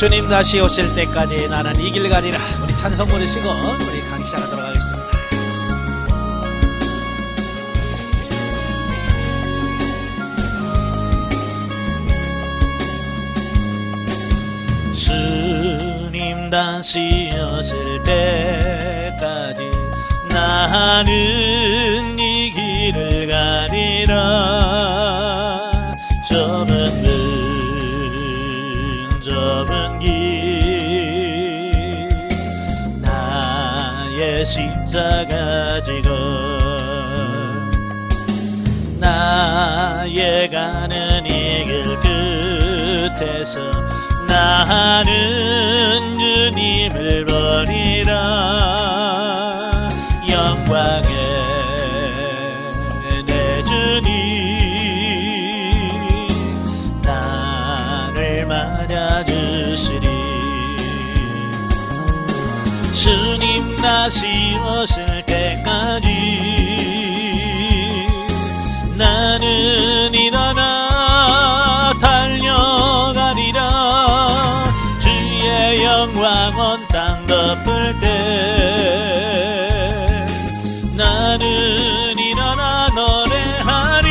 주님 다시 오실 때까지 나는 이 길 가리라. 우리 찬송 부르시고 우리 강의 시작하도록 하겠습니다. 주님 다시 오실 때까지 나는 이 길을 가리라. 좁은 길 나의 십자가 지고 나의 가는 이 길 끝에서 나는 주님을 버리라. 영광의 내 주님 나를 맞아주시리. 주님 다시 오실 때까지 나는 일어나 달려가리라. 주의 영광 온 땅 덮을 때 나는 일어나 노래하리.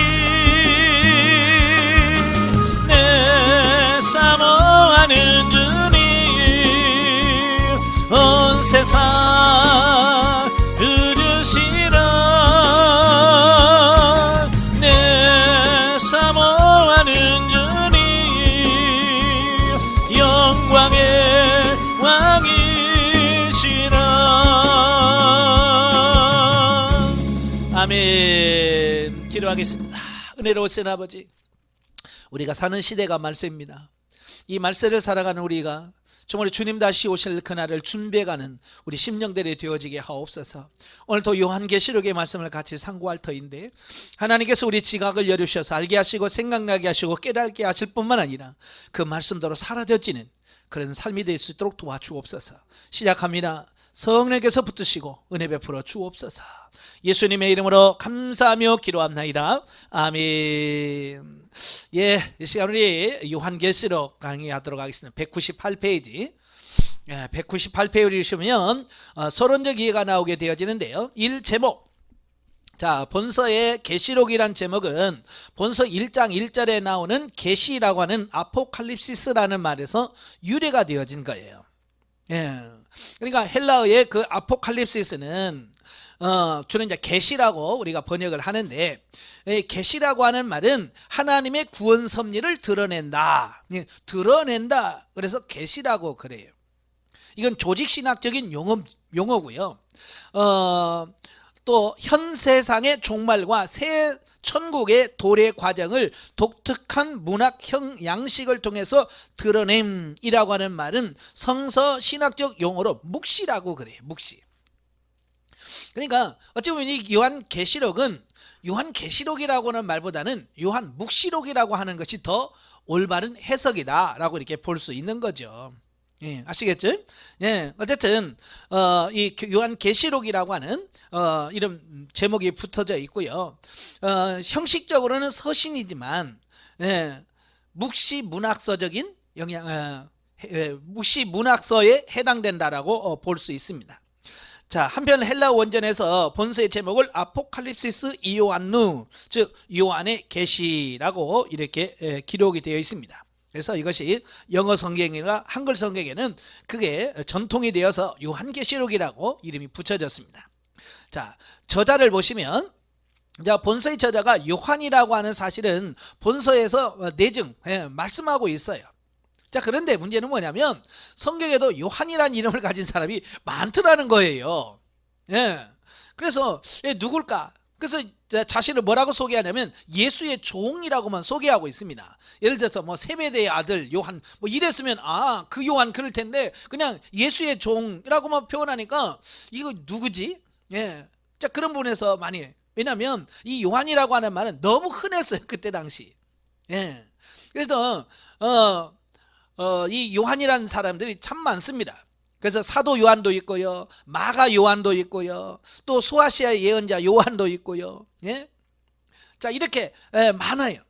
내 사모하는 주님 온 세상 그주시라. 내 사모하는 주님 영광의 왕이시라. 아멘. 기도하겠습니다. 은혜로우신 아버지, 우리가 사는 시대가 말세입니다. 이 말세를 살아가는 우리가 정말 주님 다시 오실 그날을 준비해가는 우리 심령들이 되어지게 하옵소서. 오늘도 요한계시록의 말씀을 같이 상고할 터인데, 하나님께서 우리 지각을 열으셔서 알게 하시고 생각나게 하시고 깨닫게 하실 뿐만 아니라 그 말씀대로 사라져지는 그런 삶이 될 수 있도록 도와주옵소서. 시작합니다. 성령께서 붙드시고 은혜 베풀어 주옵소서. 예수님의 이름으로 감사하며 기도합나이다. 아멘. 예, 이 시간 우리 요한계시록 강의하도록 하겠습니다. 198페이지. 198페이지를 읽으시면 서론적 이해가 나오게 되어지는데요. 1제목. 자, 본서의 계시록이란 제목은 본서 1장 1절에 나오는 계시라고 하는 아포칼립시스라는 말에서 유래가 되어진 거예요. 예. 그러니까 헬라어의 그 아포칼립시스는 주로 이제 계시라고 우리가 번역을 하는데, 계시라고 하는 말은 하나님의 구원 섭리를 드러낸다. 드러낸다. 그래서 계시라고 그래요. 이건 조직신학적인 용어고요. 또 현 세상의 종말과 새 천국의 도래 과정을 독특한 문학형 양식을 통해서 드러냄이라고 하는 말은 성서 신학적 용어로 묵시라고 그래요. 묵시. 그러니까 어찌 보면 이 요한계시록은 요한계시록이라고 하는 말보다는 요한묵시록이라고 하는 것이 더 올바른 해석이다라고 이렇게 볼 수 있는 거죠. 예, 아시겠죠? 예, 어쨌든 이 요한계시록이라고 하는 이런 제목이 붙어져 있고요. 형식적으로는 서신이지만 묵시 문학서적인 영향, 묵시 문학서에 해당된다라고 볼 수 있습니다. 자, 한편 헬라 원전에서 본서의 제목을 아포칼립시스 이요한누, 즉 요한의 계시라고 이렇게 기록이 되어 있습니다. 그래서 이것이 영어 성경이나 한글 성경에는 그게 전통이 되어서 요한계시록이라고 이름이 붙여졌습니다. 자, 저자를 보시면, 자, 본서의 저자가 요한이라고 하는 사실은 본서에서 내증 말씀하고 있어요. 자, 그런데 문제는 뭐냐면 성경에도 요한이라는 이름을 가진 사람이 많더라는 거예요. 예. 그래서 누굴까? 그래서 자신을 뭐라고 소개하냐면 예수의 종이라고만 소개하고 있습니다. 예를 들어서 뭐 세베대의 아들 요한 뭐 이랬으면 그 요한 그럴 텐데 그냥 예수의 종이라고만 표현하니까 이거 누구지? 예. 자, 그런 부분에서 많이, 왜냐하면 이 요한이라고 하는 말은 너무 흔했어요, 그때 당시. 예. 그래서 이 요한이라는 사람들이 참 많습니다. 그래서 사도 요한도 있고요, 마가 요한도 있고요, 또 소아시아의 예언자 요한도 있고요. 예? 자, 이렇게 많아요.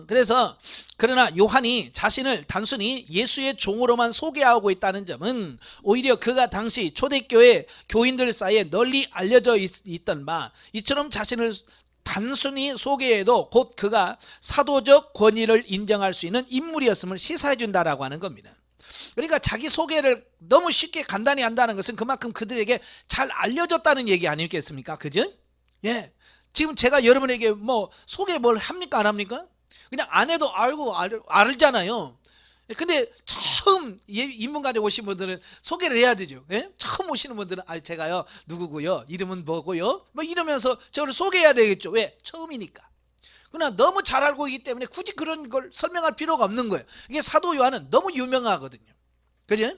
그래서 그러나 요한이 자신을 단순히 예수의 종으로만 소개하고 있다는 점은 오히려 그가 당시 초대교회 교인들 사이에 널리 알려져 있던 바, 이처럼 자신을 단순히 소개해도 곧 그가 사도적 권위를 인정할 수 있는 인물이었음을 시사해 준다라고 하는 겁니다. 그러니까 자기 소개를 너무 쉽게 간단히 한다는 것은 그만큼 그들에게 잘 알려졌다는 얘기 아니겠습니까? 그죠? 예. 지금 제가 여러분에게 뭐 소개 뭘 합니까? 안 합니까? 그냥 안 해도 알잖아요. 근데 처음 입문간에 오신 분들은 소개를 해야 되죠. 예? 처음 오시는 분들은 제가요 누구고요, 이름은 뭐고요, 뭐 이러면서 저를 소개해야 되겠죠. 왜? 처음이니까. 그러나 너무 잘 알고 있기 때문에 굳이 그런 걸 설명할 필요가 없는 거예요. 이게 사도 요한은 너무 유명하거든요. 그죠?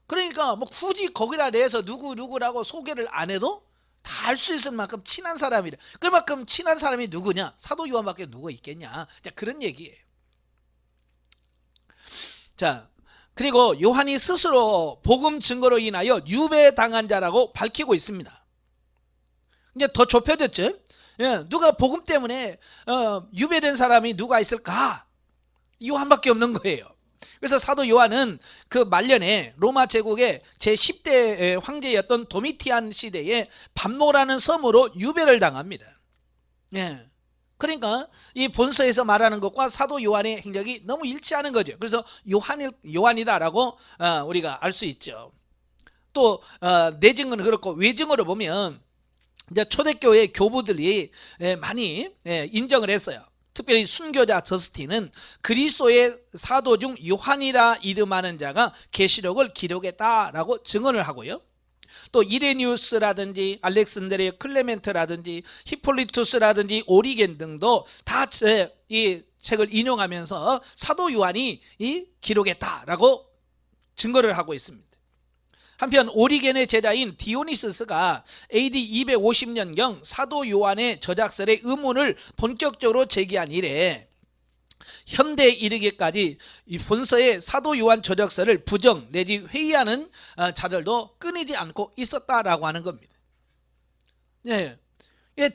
그러니까 뭐 굳이 거기다 내서 누구라고 소개를 안 해도 다 알 수 있을 만큼 친한 사람이래. 그만큼 친한 사람이 누구냐? 사도 요한밖에 누가 있겠냐? 자, 그런 얘기예요. 자, 그리고 요한이 스스로 복음 증거로 인하여 유배당한 자라고 밝히고 있습니다. 이제 더 좁혀졌죠. 예, 누가 복음 때문에 유배된 사람이 누가 있을까? 요한밖에 없는 거예요. 그래서 사도 요한은 그 말년에 로마 제국의 제10대 황제였던 도미티안 시대에 밤모라는 섬으로 유배를 당합니다. 예. 그러니까 이 본서에서 말하는 것과 사도 요한의 행적이 너무 일치하는 거죠. 그래서 요한이다라고 우리가 알 수 있죠. 또 내증은 그렇고 외증으로 보면 이제 초대교회 교부들이 많이 인정을 했어요. 특별히 순교자 저스틴은 그리스도의 사도 중 요한이라 이름하는 자가 계시록을 기록했다라고 증언을 하고요. 또 이레니우스라든지 알렉산드리아 클레멘트라든지 히폴리투스라든지 오리겐 등도 다 이 책을 인용하면서 사도 요한이 기록했다라고 증거를 하고 있습니다. 한편 오리겐의 제자인 디오니스스가 AD 250년경 사도 요한의 저작설의 의문을 본격적으로 제기한 이래 현대에 이르기까지 이 본서의 사도 요한 저작설을 부정 내지 회의하는 자들도 끊이지 않고 있었다라고 하는 겁니다. 예,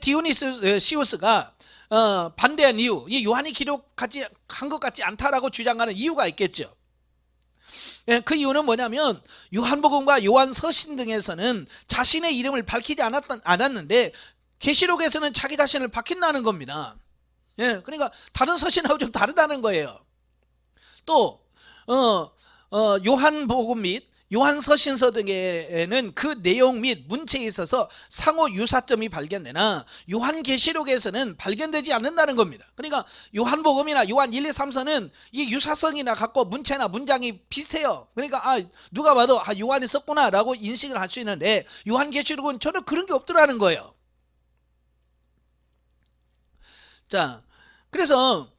디오니시우스가 반대한 이유, 이 요한이 기록하지 한 것 같지 않다라고 주장하는 이유가 있겠죠. 예, 그 이유는 뭐냐면 요한복음과 요한서신 등에서는 자신의 이름을 밝히지 않았는데 계시록에서는 자기 자신을 밝힌다는 겁니다. 예, 그러니까 다른 서신하고 좀 다르다는 거예요. 또 요한복음 및 요한서신서 등에는 그 내용 및 문체에 있어서 상호 유사점이 발견되나 요한계시록에서는 발견되지 않는다는 겁니다. 그러니까 요한복음이나 요한 1, 2, 3서는 이 유사성이나 갖고 문체나 문장이 비슷해요. 그러니까 누가 봐도 요한이 썼구나 라고 인식을 할 수 있는데 요한계시록은 전혀 그런 게 없더라는 거예요. 자, 그래서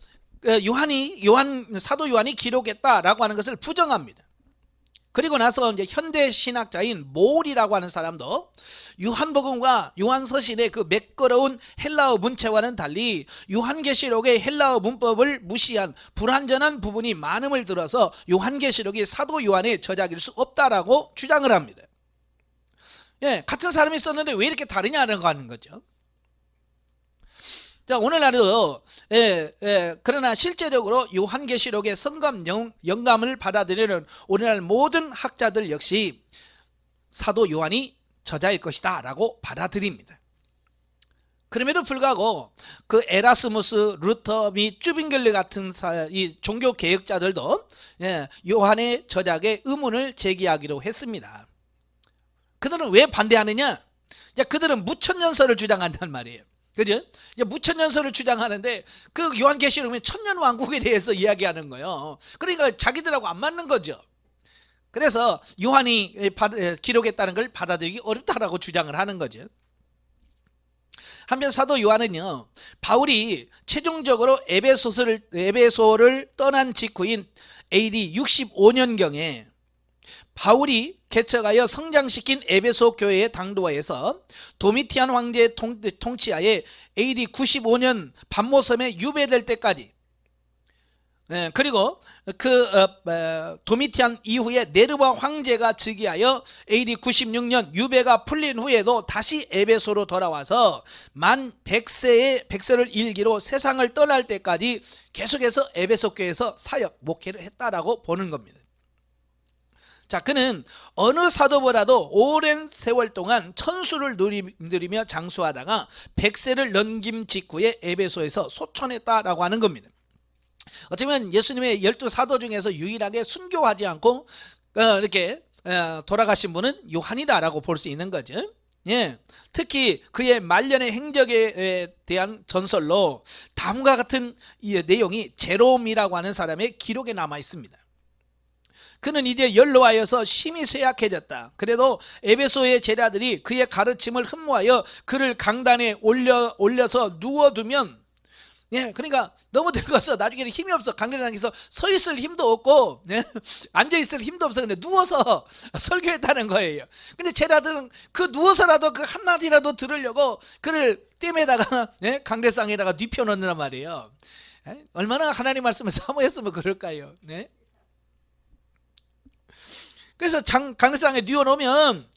사도 요한이 기록했다라고 하는 것을 부정합니다. 그리고 나서 이제 현대 신학자인 모울이라고 하는 사람도 요한복음과 요한서신의 그 매끄러운 헬라어 문체와는 달리 요한계시록의 헬라어 문법을 무시한 불완전한 부분이 많음을 들어서 요한계시록이 사도 요한의 저작일 수 없다라고 주장을 합니다. 예, 같은 사람이 썼는데 왜 이렇게 다르냐는 하는 거죠. 자, 오늘날도 그러나 실제적으로 요한계시록의 성감 영감을 받아들이는 오늘날 모든 학자들 역시 사도 요한이 저자일 것이다 라고 받아들입니다. 그럼에도 불구하고 그 에라스무스, 루터 및 쭈빙겔리 같은 이 종교 개혁자들도 요한의 저작에 의문을 제기하기로 했습니다. 그들은 왜 반대하느냐? 그들은 무천년설을 주장한단 말이에요. 그죠? 무천년설을 주장하는데 그 요한계시록은 천년왕국에 대해서 이야기하는 거예요. 그러니까 자기들하고 안 맞는 거죠. 그래서 요한이 기록했다는 걸 받아들이기 어렵다라고 주장을 하는 거죠. 한편 사도 요한은요, 바울이 최종적으로 에베소를 떠난 직후인 AD 65년경에 바울이 개척하여 성장시킨 에베소 교회의 당도하에서 도미티안 황제의 통치하에 AD 95년 밤모섬에 유배될 때까지 그리고 그 도미티안 이후에 네르바 황제가 즉위하여 AD 96년 유배가 풀린 후에도 다시 에베소로 돌아와서 만 100세를 일기로 세상을 떠날 때까지 계속해서 에베소 교회에서 사역 목회를 했다라고 보는 겁니다. 자, 그는 어느 사도보다도 오랜 세월 동안 천수를 누리며 장수하다가 100세를 넘긴 직후에 에베소에서 소천했다라고 하는 겁니다. 어쩌면 예수님의 12사도 중에서 유일하게 순교하지 않고 이렇게 돌아가신 분은 요한이다라고 볼 수 있는 거죠. 예, 특히 그의 말년의 행적에 대한 전설로 다음과 같은 내용이 제롬이라고 하는 사람의 기록에 남아 있습니다. 그는 이제 연로하여서 심히 쇠약해졌다. 그래도 에베소의 제자들이 그의 가르침을 흠모하여 그를 강단에 올려서 누워두면, 예, 그러니까 너무 늙어서 나중에는 힘이 없어. 강단에서 서 있을 힘도 없고, 예, 앉아 있을 힘도 없어. 근데 누워서 설교했다는 거예요. 근데 제자들은 그 누워서라도 그 한마디라도 들으려고 그를 댐에다가, 예, 강대상에다가 눕혀놓는단 말이에요. 예? 얼마나 하나님 말씀을 사모했으면 그럴까요? 네? 그래서 강대상에 뉘어놓으면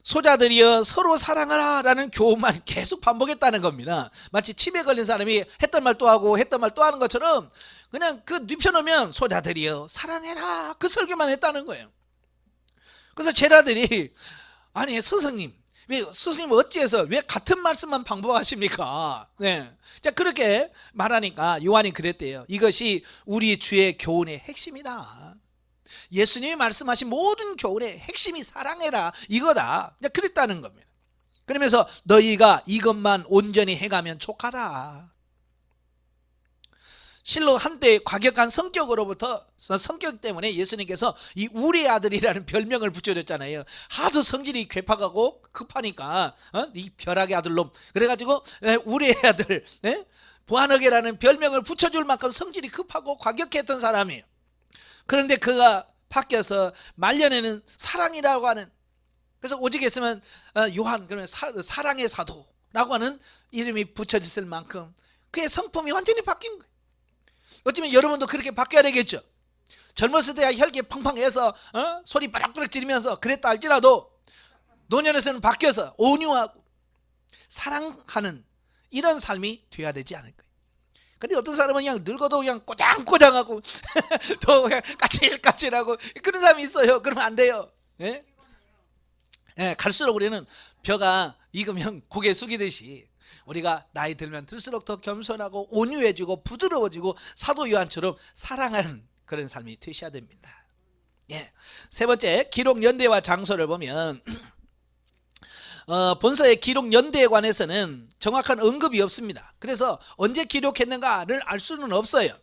소자들이여 서로 사랑하라 라는 교훈만 계속 반복했다는 겁니다. 마치 치매 걸린 사람이 했던 말 또 하고 했던 말 또 하는 것처럼 그냥 그 눕혀놓으면 소자들이여 사랑해라 그 설교만 했다는 거예요. 그래서 제자들이 아니 스승님 어찌해서 왜 같은 말씀만 반복하십니까? 네. 자, 그렇게 말하니까 요한이 그랬대요. 이것이 우리 주의 교훈의 핵심이다. 예수님이 말씀하신 모든 교훈의 핵심이 사랑해라 이거다. 그랬다는 겁니다. 그러면서 너희가 이것만 온전히 해가면 족하다. 실로 한때 과격한 성격 때문에 예수님께서 이 우리의 아들이라는 별명을 붙여줬잖아요. 하도 성질이 괴팍하고 급하니까 이 벼락의 아들놈 그래가지고 우리의 아들 보아너게라는 별명을 붙여줄 만큼 성질이 급하고 과격했던 사람이에요. 그런데 그가 바뀌어서 말년에는 사랑이라고 하는, 그래서 오직 했으면 요한 그러면 사랑의 사도라고 하는 이름이 붙여졌을 만큼 그의 성품이 완전히 바뀐 거예요. 어쩌면 여러분도 그렇게 바뀌어야 되겠죠. 젊었을 때야 혈기 팡팡해서 소리 바락바락 지르면서 그랬다 할지라도 노년에서는 바뀌어서 온유하고 사랑하는 이런 삶이 돼야 되지 않을까요? 근데 어떤 사람은 그냥 늙어도 그냥 꼬장꼬장하고 또 그냥 까칠까칠하고 그런 사람이 있어요. 그러면 안 돼요. 예? 예, 갈수록 우리는 벼가 익으면 고개 숙이듯이 우리가 나이 들면 들수록 더 겸손하고 온유해지고 부드러워지고 사도 요한처럼 사랑하는 그런 삶이 되셔야 됩니다. 예. 세 번째, 기록 연대와 장소를 보면 본서의 기록 연대에 관해서는 정확한 언급이 없습니다. 그래서 언제 기록했는가를 알 수는 없어요.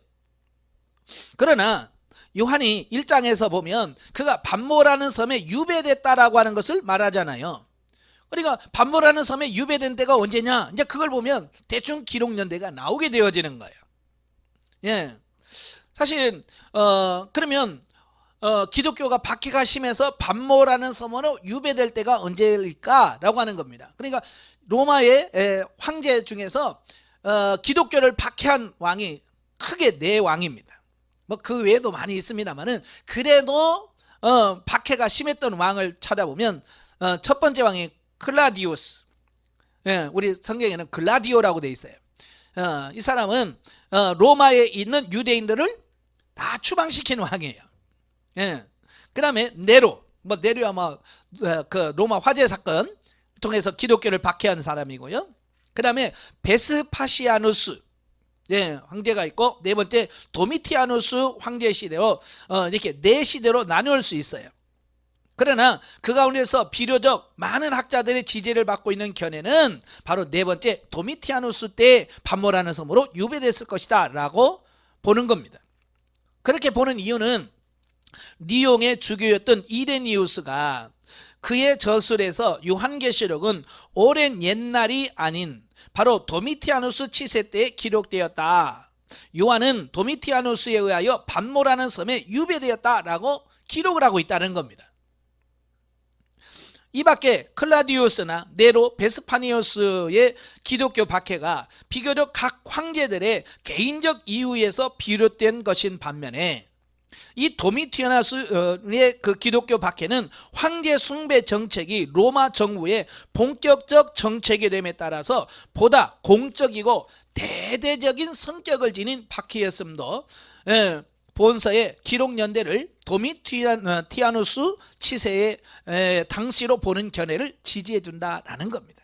그러나 요한이 1장에서 보면 그가 반모라는 섬에 유배됐다라고 하는 것을 말하잖아요. 그러니까 반모라는 섬에 유배된 때가 언제냐? 이제 그걸 보면 대충 기록 연대가 나오게 되어지는 거예요. 예. 사실 그러면 기독교가 박해가 심해서 반모라는 섬으로 유배될 때가 언제일까라고 하는 겁니다. 그러니까 로마의 황제 중에서 기독교를 박해한 왕이 크게 4왕입니다. 뭐 그 외에도 많이 있습니다만은 그래도 박해가 심했던 왕을 찾아보면 첫 번째 왕이 클라디우스. 예, 우리 성경에는 글라디오라고 돼 있어요. 이 사람은 로마에 있는 유대인들을 다 추방시킨 왕이에요. 예. 그 다음에 네로, 네로야 그 로마 화재 사건 통해서 기독교를 박해한 사람이고요. 그 다음에 베스파시아누스, 예, 황제가 있고, 네 번째 도미티아누스 황제 시대로 이렇게 4시대로 나눌 수 있어요. 그러나 그 가운데서 비교적 많은 학자들의 지지를 받고 있는 견해는 바로 네 번째 도미티아누스 때 반모라는 섬으로 유배됐을 것이다 라고 보는 겁니다. 그렇게 보는 이유는 리옹의 주교였던 이레니우스가 그의 저술에서 요한계시록은 오랜 옛날이 아닌 바로 도미티아누스 치세 때에 기록되었다. 요한은 도미티아누스에 의하여 반모라는 섬에 유배되었다라고 기록을 하고 있다는 겁니다. 이 밖에 클라디우스나 네로, 베스파니우스의 기독교 박해가 비교적 각 황제들의 개인적 이유에서 비롯된 것인 반면에 이 도미티아누스의 그 기독교 박해는 황제 숭배 정책이 로마 정부의 본격적 정책이 됨에 따라서 보다 공적이고 대대적인 성격을 지닌 박해였음도 본서의 기록 연대를 도미티아누스 치세의 당시로 보는 견해를 지지해 준다라는 겁니다.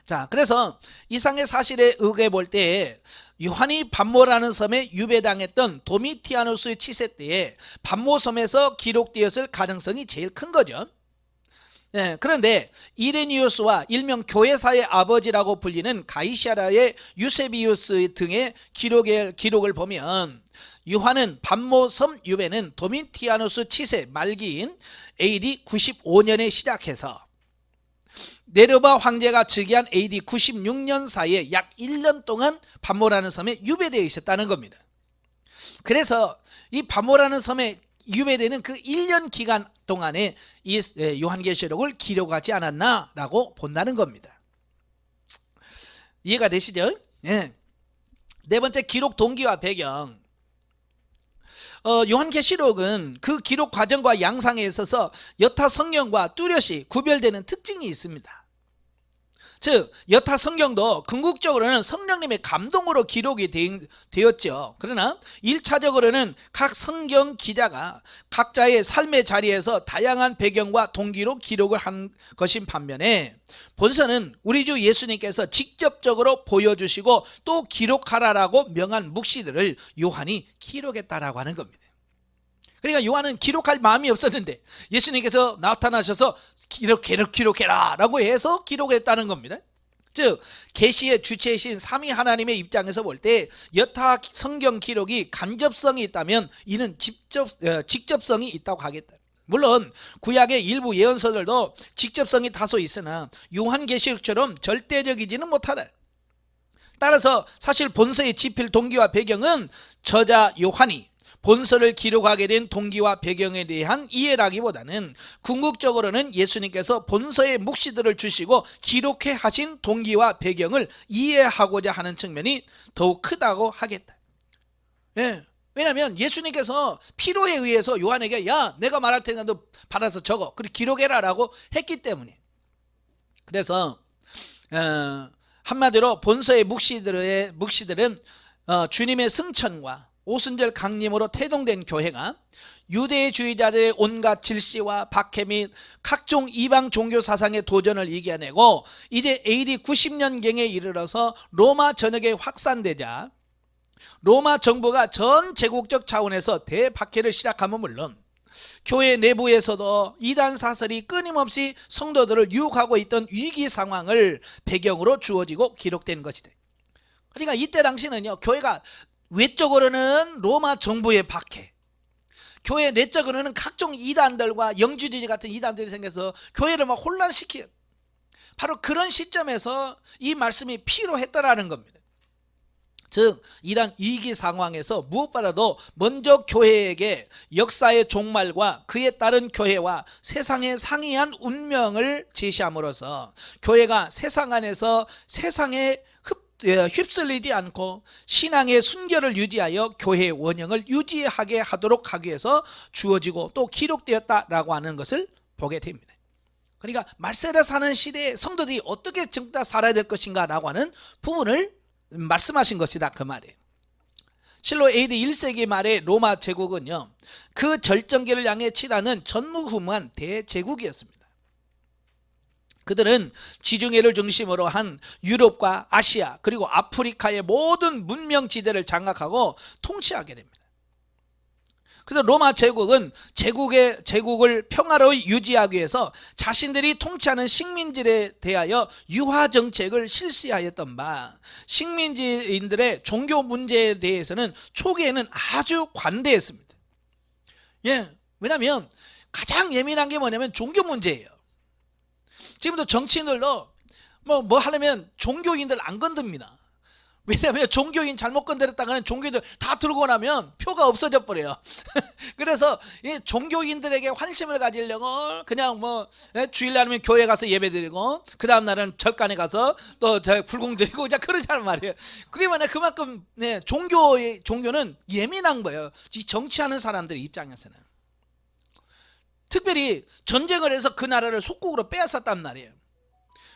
자, 그래서 이상의 사실에 의해 볼 때 요한이 반모라는 섬에 유배당했던 도미티아누스의 치세 때에 반모섬에서 기록되었을 가능성이 제일 큰 거죠. 그런데 이레니우스와 일명 교회사의 아버지라고 불리는 가이사랴의 유세비우스 등의 기록을 보면 요한은 반모섬 유배는 도미티아누스 치세 말기인 AD 95년에 시작해서 네르바 황제가 즉위한 AD 96년 사이에 약 1년 동안 반모라는 섬에 유배되어 있었다는 겁니다. 그래서 이 반모라는 섬에 유배되는 그 1년 기간 동안에 이 요한계시록을 기록하지 않았나라고 본다는 겁니다. 이해가 되시죠? 네 번째, 기록 동기와 배경. 요한계시록은 그 기록 과정과 양상에 있어서 여타 성경과 뚜렷이 구별되는 특징이 있습니다. 즉 여타 성경도 궁극적으로는 성령님의 감동으로 기록이 되었죠. 그러나 1차적으로는 각 성경 기자가 각자의 삶의 자리에서 다양한 배경과 동기로 기록을 한 것인 반면에 본서는 우리 주 예수님께서 직접적으로 보여주시고 또 기록하라라고 명한 묵시들을 요한이 기록했다라고 하는 겁니다. 그러니까 요한은 기록할 마음이 없었는데 예수님께서 나타나셔서 기록해라 라고 해서 기록을 했다는 겁니다. 즉 계시의 주체이신 삼위 하나님의 입장에서 볼 때 여타 성경 기록이 간접성이 있다면 이는 직접성이 있다고 하겠다. 물론 구약의 일부 예언서들도 직접성이 다소 있으나 요한계시록처럼 절대적이지는 못하다. 따라서 사실 본서의 집필 동기와 배경은 저자 요한이 본서를 기록하게 된 동기와 배경에 대한 이해라기보다는 궁극적으로는 예수님께서 본서의 묵시들을 주시고 기록해 하신 동기와 배경을 이해하고자 하는 측면이 더욱 크다고 하겠다. 왜냐하면 예수님께서 필요에 의해서 요한에게 야 내가 말할 테니까 너 받아서 적어 그리고 기록해라 라고 했기 때문에, 그래서 한마디로 본서의 묵시들은 주님의 승천과 오순절 강림으로 태동된 교회가 유대주의자들의 온갖 질시와 박해 및 각종 이방 종교 사상의 도전을 이겨내고 이제 AD 90년경에 이르러서 로마 전역에 확산되자 로마 정부가 전 제국적 차원에서 대박해를 시작하면 물론 교회 내부에서도 이단 사설이 끊임없이 성도들을 유혹하고 있던 위기 상황을 배경으로 주어지고 기록된 것이다. 그러니까 이때 당시는요, 교회가 외적으로는 로마 정부의 박해, 교회 내적으로는 각종 이단들과 영주주의 같은 이단들이 생겨서 교회를 막 혼란시키는, 바로 그런 시점에서 이 말씀이 필요했다라는 겁니다. 즉 이런 위기 상황에서 무엇보다도 먼저 교회에게 역사의 종말과 그에 따른 교회와 세상의 상이한 운명을 제시함으로써 교회가 세상 안에서 세상에 휩쓸리지 않고 신앙의 순결을 유지하여 교회의 원형을 유지하게 하도록 하기 위해서 주어지고 또 기록되었다라고 하는 것을 보게 됩니다. 그러니까 말세를 사는 시대에 성도들이 어떻게 정작 살아야 될 것인가 라고 하는 부분을 말씀하신 것이다 그 말이에요. 실로 AD 1세기 말의 로마 제국은요, 그 절정기를 향해 치닫는 전무후무한 대제국이었습니다. 그들은 지중해를 중심으로 한 유럽과 아시아 그리고 아프리카의 모든 문명지대를 장악하고 통치하게 됩니다. 그래서 로마 제국은 제국을 평화로이 유지하기 위해서 자신들이 통치하는 식민지에 대하여 유화 정책을 실시하였던 바, 식민지인들의 종교 문제에 대해서는 초기에는 아주 관대했습니다. 왜냐하면 가장 예민한 게 뭐냐면 종교 문제예요. 지금도 정치인들도 뭐 하려면 종교인들 안 건듭니다. 왜냐하면 종교인 잘못 건드렸다가는 종교인들 다 들고 나면 표가 없어져 버려요. 그래서 이 종교인들에게 환심을 가지려고 그냥 뭐 주일날이면 교회 가서 예배드리고 그 다음 날은 절간에 가서 또 불공 드리고 이제 그러자는 말이에요. 그게 뭐냐, 그만큼 종교는 예민한 거예요. 이 정치하는 사람들의 입장에서는. 특별히 전쟁을 해서 그 나라를 속국으로 빼앗았단 말이에요.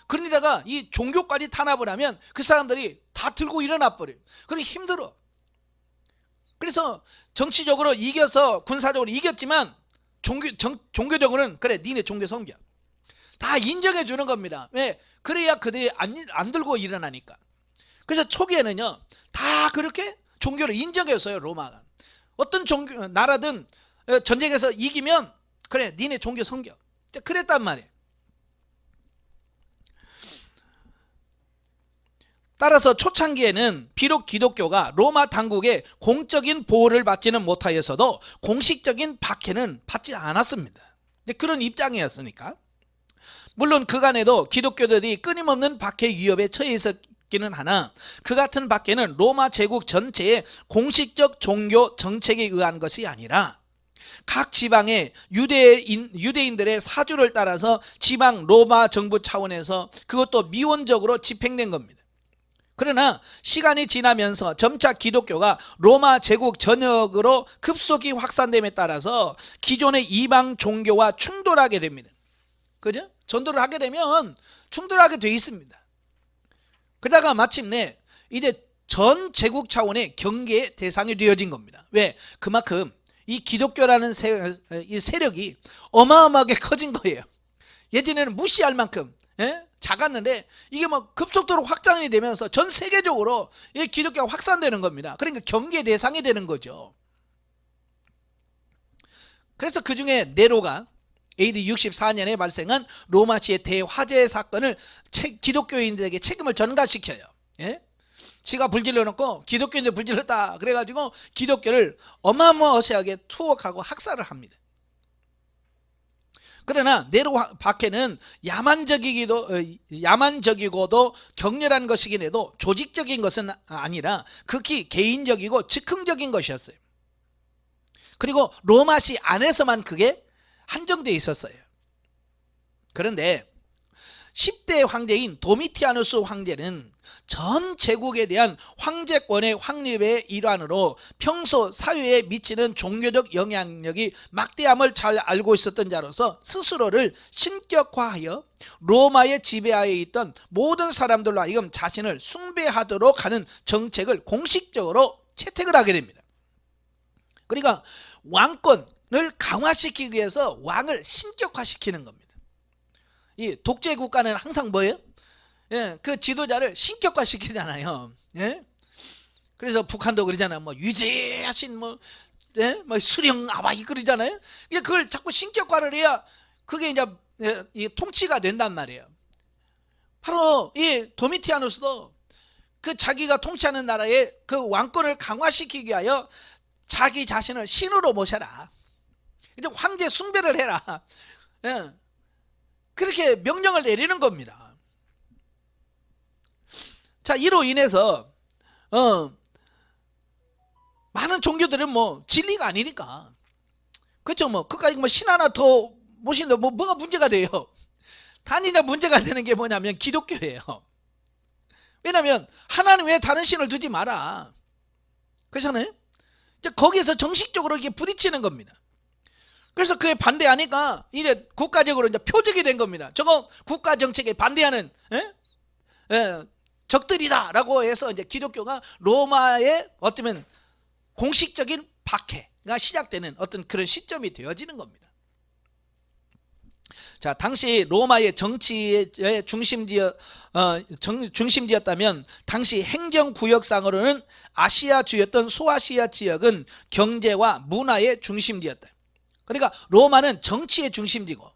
그러다가 이 종교까지 탄압을 하면 그 사람들이 다 들고 일어나 버려요. 그럼 힘들어. 그래서 정치적으로 이겨서 군사적으로 이겼지만 종교적으로는 그래, 니네 종교 섬겨. 다 인정해 주는 겁니다. 왜? 그래야 그들이 안 들고 일어나니까. 그래서 초기에는요, 다 그렇게 종교를 인정했어요, 로마가. 어떤 나라든 전쟁에서 이기면 그래, 니네 종교 섬겨. 그랬단 말이에요. 따라서 초창기에는 비록 기독교가 로마 당국의 공적인 보호를 받지는 못하였어도 공식적인 박해는 받지 않았습니다. 그런 입장이었으니까. 물론 그간에도 기독교들이 끊임없는 박해 위협에 처해 있었기는 하나, 그 같은 박해는 로마 제국 전체의 공식적 종교 정책에 의한 것이 아니라 각 지방의 유대인들의 사주를 따라서 지방 로마 정부 차원에서 그것도 미온적으로 집행된 겁니다. 그러나 시간이 지나면서 점차 기독교가 로마 제국 전역으로 급속히 확산됨에 따라서 기존의 이방 종교와 충돌하게 됩니다. 그죠? 전도를 하게 되면 충돌하게 돼 있습니다. 그러다가 마침내 이제 전 제국 차원의 경계의 대상이 되어진 겁니다. 왜? 그만큼 이 기독교라는 이 세력이 어마어마하게 커진 거예요. 예전에는 무시할 만큼 작았는데 이게 뭐 급속도로 확장이 되면서 전 세계적으로 이 기독교가 확산되는 겁니다. 그러니까 경계 대상이 되는 거죠. 그래서 그 중에 네로가 AD 64년에 발생한 로마시의 대화재 사건을 기독교인들에게 책임을 전가시켜요. 지가 불질러 놓고 기독교인들 불질렀다 그래가지고 기독교를 어마어마하게 투옥하고 학살을 합니다. 그러나 네로 박해는 야만적이고도 격렬한 것이긴 해도 조직적인 것은 아니라 극히 개인적이고 즉흥적인 것이었어요. 그리고 로마시 안에서만 그게 한정되어 있었어요. 그런데 10대 황제인 도미티아누스 황제는 전 제국에 대한 황제권의 확립의 일환으로 평소 사회에 미치는 종교적 영향력이 막대함을 잘 알고 있었던 자로서 스스로를 신격화하여 로마의 지배하에 있던 모든 사람들로 하여금 자신을 숭배하도록 하는 정책을 공식적으로 채택을 하게 됩니다. 그러니까 왕권을 강화시키기 위해서 왕을 신격화시키는 겁니다. 이 독재 국가는 항상 뭐예요? 그 지도자를 신격화시키잖아요. 그래서 북한도 그러잖아요. 뭐 위대하신 뭐 수령 아바이 그러잖아요. 그걸 자꾸 신격화를 해야 그게 이제 이 통치가 된단 말이에요. 바로 이 도미티아누스도 그 자기가 통치하는 나라의 그 왕권을 강화시키기 위하여 자기 자신을 신으로 모셔라. 이제 황제 숭배를 해라. 그렇게 명령을 내리는 겁니다. 자, 이로 인해서 많은 종교들은 뭐 진리가 아니니까, 그렇죠? 뭐 그까지 뭐 신 하나 더 모신다 뭐가 문제가 돼요? 단이나 문제가 되는 게 뭐냐면 기독교예요. 왜냐하면 하나는 왜 다른 신을 두지 마라, 그렇잖아요? 거기에서 정식적으로 이게 부딪히는 겁니다. 그래서 그에 반대하니까 이제 국가적으로 이제 표적이 된 겁니다. 저거 국가 정책에 반대하는 적들이다라고 해서 이제 기독교가 로마의 어쩌면 공식적인 박해가 시작되는 어떤 그런 시점이 되어지는 겁니다. 자, 당시 로마의 정치의 중심지였다면 당시 행정구역상으로는 아시아주였던 소아시아 지역은 경제와 문화의 중심지였다. 그러니까 로마는 정치의 중심지고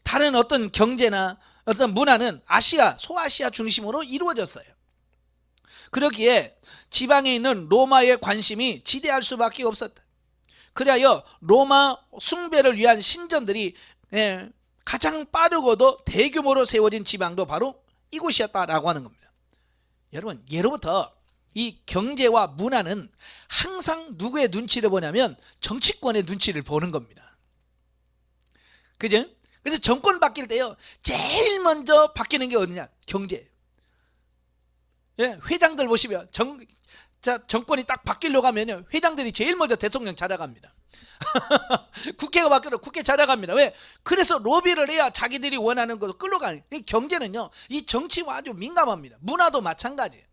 다른 어떤 경제나 어떤 문화는 아시아, 소아시아 중심으로 이루어졌어요. 그러기에 지방에 있는 로마의 관심이 지대할 수밖에 없었다. 그리하여 로마 숭배를 위한 신전들이 가장 빠르고도 대규모로 세워진 지방도 바로 이곳이었다라고 하는 겁니다. 여러분, 예로부터 이 경제와 문화는 항상 누구의 눈치를 보냐면 정치권의 눈치를 보는 겁니다. 그죠? 그래서 정권 바뀔 때요, 제일 먼저 바뀌는 게 어디냐? 경제. 예, 회장들 보시면 정권이 딱 바뀌려고 하면 회장들이 제일 먼저 대통령 찾아갑니다. 국회가 바뀌어도 국회 찾아갑니다. 왜? 그래서 로비를 해야 자기들이 원하는 것을 끌어가는. 이 경제는요, 이 정치와 아주 민감합니다. 문화도 마찬가지예요.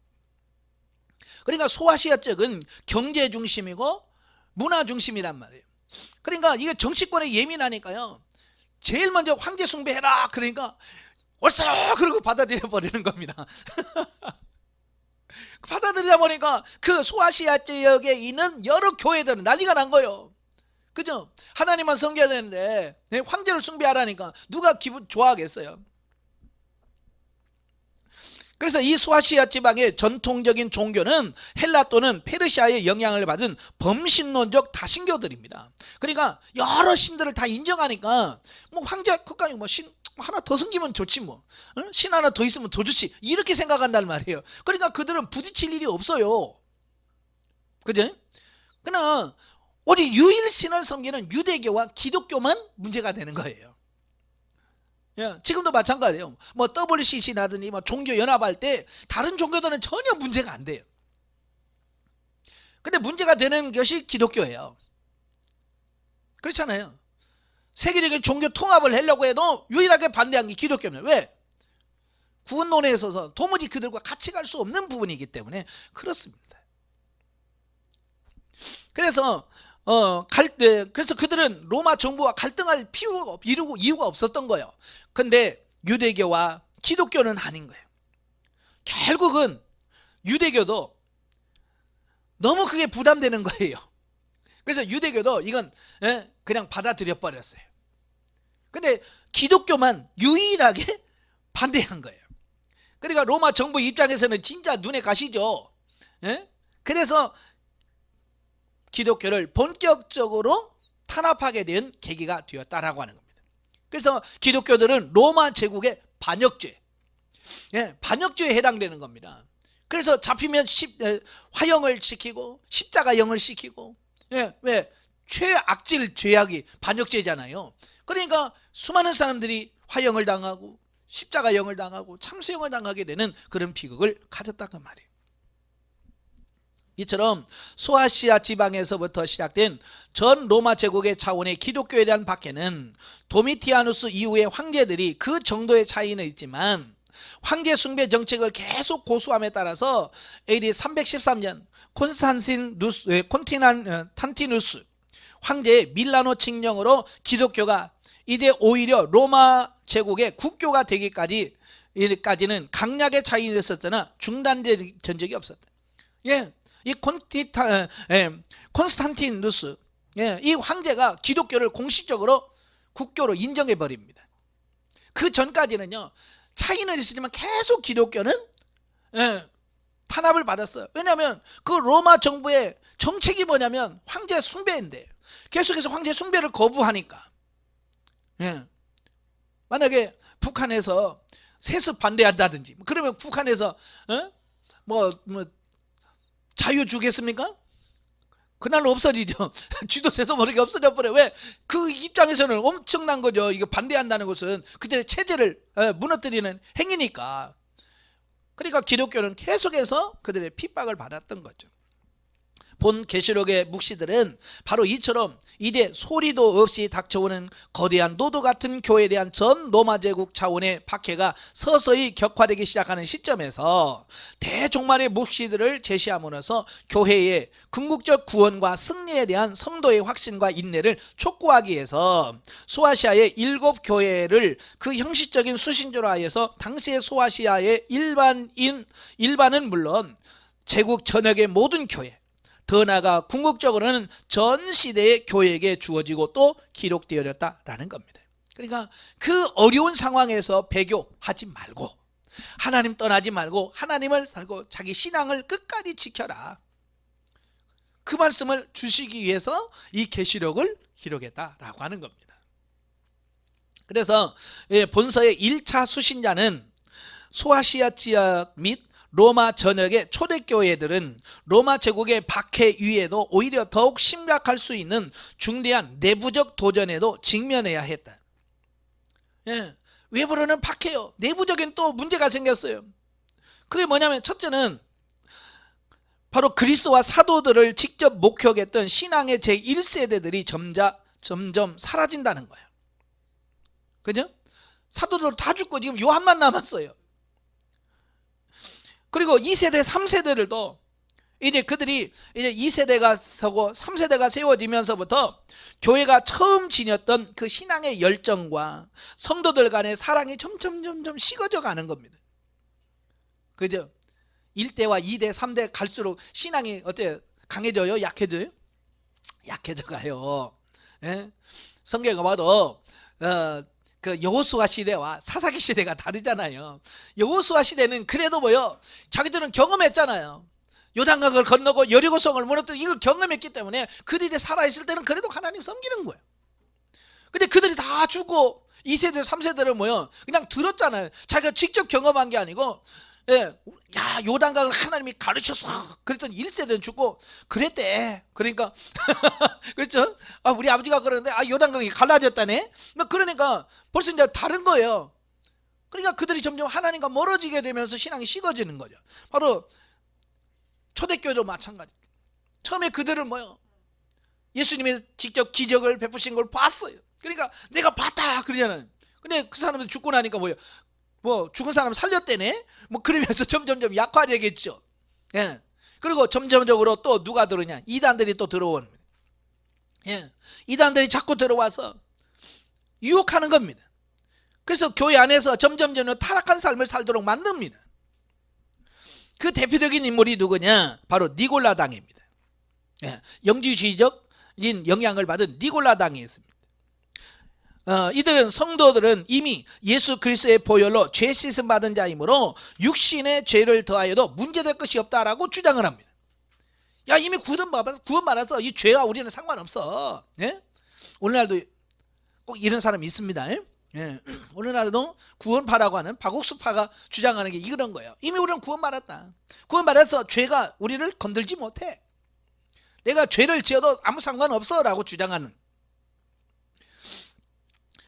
그러니까 소아시아 쪽은 경제 중심이고 문화 중심이란 말이에요. 그러니까 이게 정치권에 예민하니까요, 제일 먼저 황제 숭배해라 그러니까 얼싸 그러고 받아들여 버리는 겁니다. 받아들이다 보니까 그 소아시아 지역에 있는 여러 교회들은 난리가 난 거예요. 그죠? 하나님만 섬겨야 되는데 황제를 숭배하라니까 누가 기분 좋아하겠어요? 그래서 이 소아시아 지방의 전통적인 종교는 헬라 또는 페르시아의 영향을 받은 범신론적 다신교들입니다. 그러니까 여러 신들을 다 인정하니까 뭐 황제 그까지 뭐 신 하나 더 생기면 좋지 뭐, 신 하나 더 있으면 더 좋지, 이렇게 생각한단 말이에요. 그러니까 그들은 부딪힐 일이 없어요. 그죠? 그러나 오직 유일신을 섬기는 유대교와 기독교만 문제가 되는 거예요. 예, 지금도 마찬가지예요. 뭐 WCC라든지 뭐 종교 연합할 때 다른 종교들은 전혀 문제가 안 돼요. 근데 문제가 되는 것이 기독교예요. 그렇잖아요. 세계적인 종교 통합을 하려고 해도 유일하게 반대한 게 기독교입니다. 왜? 구원론에 있어서 도무지 그들과 같이 갈 수 없는 부분이기 때문에 그렇습니다. 그래서 그래서 그들은 로마 정부와 갈등할 이유가 없었던 거예요. 근데 유대교와 기독교는 아닌 거예요. 결국은 유대교도 너무 그게 부담되는 거예요. 그래서 유대교도 이건 그냥 받아들여 버렸어요. 근데 기독교만 유일하게 반대한 거예요. 그러니까 로마 정부 입장에서는 진짜 눈에 가시죠. 그래서 기독교를 본격적으로 탄압하게 된 계기가 되었다라고 하는 겁니다. 그래서 기독교들은 로마 제국의 반역죄, 반역죄에 해당되는 겁니다. 그래서 잡히면 화형을 시키고 십자가형을 시키고, 왜? 최악질 죄악이 반역죄잖아요. 그러니까 수많은 사람들이 화형을 당하고 십자가형을 당하고 참수형을 당하게 되는 그런 비극을 가졌다고 말이에요. 이처럼 소아시아 지방에서부터 시작된 전 로마 제국의 차원의 기독교에 대한 박해는 도미티아누스 이후의 황제들이 그 정도의 차이는 있지만 황제 숭배 정책을 계속 고수함에 따라서 AD 313년 콘스탄티누스 황제의 밀라노 칙령으로 기독교가 이제 오히려 로마 제국의 국교가 되기까지는 강약의 차이는 있었으나 중단된 적이 없었다. 이 콘스탄티누스, 이 황제가 기독교를 공식적으로 국교로 인정해 버립니다. 그 전까지는요, 차이는 있었지만 계속 기독교는 탄압을 받았어요. 왜냐하면 그 로마 정부의 정책이 뭐냐면 황제 숭배인데 계속해서 황제 숭배를 거부하니까. 만약에 북한에서 세습 반대한다든지 그러면 북한에서 뭐 자유 주겠습니까? 그날로 없어지죠. 쥐도 새도 모르게 없어져 버려. 왜? 그 입장에서는 엄청난 거죠. 이거 반대한다는 것은 그들의 체제를 무너뜨리는 행위니까. 그러니까 기독교는 계속해서 그들의 핍박을 받았던 거죠. 본 계시록의 묵시들은 바로 이처럼 이제 소리도 없이 닥쳐오는 거대한 노도 같은 교회에 대한 전 로마 제국 차원의 박해가 서서히 격화되기 시작하는 시점에서 대종말의 묵시들을 제시함으로써 교회의 궁극적 구원과 승리에 대한 성도의 확신과 인내를 촉구하기 위해서 소아시아의 7교회를 그 형식적인 수신조로 하여서 당시의 소아시아의 일반은 물론 제국 전역의 모든 교회, 더 나아가 궁극적으로는 전 시대의 교회에게 주어지고 또 기록되어졌다라는 겁니다. 그러니까 그 어려운 상황에서 배교하지 말고 하나님 떠나지 말고 하나님을 살고 자기 신앙을 끝까지 지켜라. 그 말씀을 주시기 위해서 이 계시록을 기록했다라고 하는 겁니다. 그래서 본서의 1차 수신자는 소아시아 지역 및 로마 전역의 초대교회들은 로마 제국의 박해 위에도 오히려 더욱 심각할 수 있는 중대한 내부적 도전에도 직면해야 했다. 예, 외부로는 박해요. 내부적인 또 문제가 생겼어요. 그게 뭐냐면 첫째는 바로 그리스도와 사도들을 직접 목격했던 신앙의 제1세대들이 점점 사라진다는 거예요. 그죠? 사도들 다 죽고 지금 요한만 남았어요. 그리고 2세대, 3세대들도 이제 그들이 이제 2세대가 서고 3세대가 세워지면서부터 교회가 처음 지녔던 그 신앙의 열정과 성도들 간의 사랑이 점점 식어져 가는 겁니다. 그죠? 1대와 2대, 3대 갈수록 신앙이 어때요? 강해져요? 약해져요? 약해져 가요. 예? 성경에 봐도 그 여호수아 시대와 사사기 시대가 다르잖아요. 여호수아 시대는 그래도 뭐요? 자기들은 경험했잖아요. 요단강을 건너고 여리고성을 무너뜨리고 이걸 경험했기 때문에 그들이 살아있을 때는 그래도 하나님 섬기는 거예요. 근데 그들이 다 죽고 2세대 3세대를 뭐요? 그냥 들었잖아요. 자기가 직접 경험한 게 아니고 예, 야 요단강을 하나님이 가르쳤어 그랬더니 1세대는 죽고 그랬대. 그러니까 그렇죠? 아, 우리 아버지가 그러는데 아 요단강이 갈라졌다네. 그러니까 벌써 이제 다른 거예요. 그러니까 그들이 점점 하나님과 멀어지게 되면서 신앙이 식어지는 거죠. 바로 초대교회도 마찬가지. 처음에 그들은 뭐요? 예수님이 직접 기적을 베푸신 걸 봤어요. 그러니까 내가 봤다 그러잖아요. 근데 그 사람들 죽고 나니까 뭐요? 뭐 죽은 사람 살렸대네. 뭐 그러면서 점점 약화되겠죠. 예. 그리고 점점적으로 또 누가 들어오냐? 이단들이 또 들어오는 거예요. 예. 이단들이 자꾸 들어와서 유혹하는 겁니다. 그래서 교회 안에서 점점 타락한 삶을 살도록 만듭니다. 그 대표적인 인물이 누구냐? 바로 니골라당입니다. 예. 영지주의적인 영향을 받은 니골라당이 있습니다. 이들은 성도들은 이미 예수 그리스도의 보혈로 죄 씻음 받은 자이므로 육신의 죄를 더하여도 문제될 것이 없다라고 주장을 합니다. 야 이미 구원 받아서 이 죄와 우리는 상관없어. 예? 오늘날도 꼭 이런 사람이 있습니다. 예. 오늘날도 구원파라고 하는 박옥수파가 주장하는 게 이런 거예요. 이미 우리는 구원받았다. 구원받아서 죄가 우리를 건들지 못해. 내가 죄를 지어도 아무 상관없어 라고 주장하는.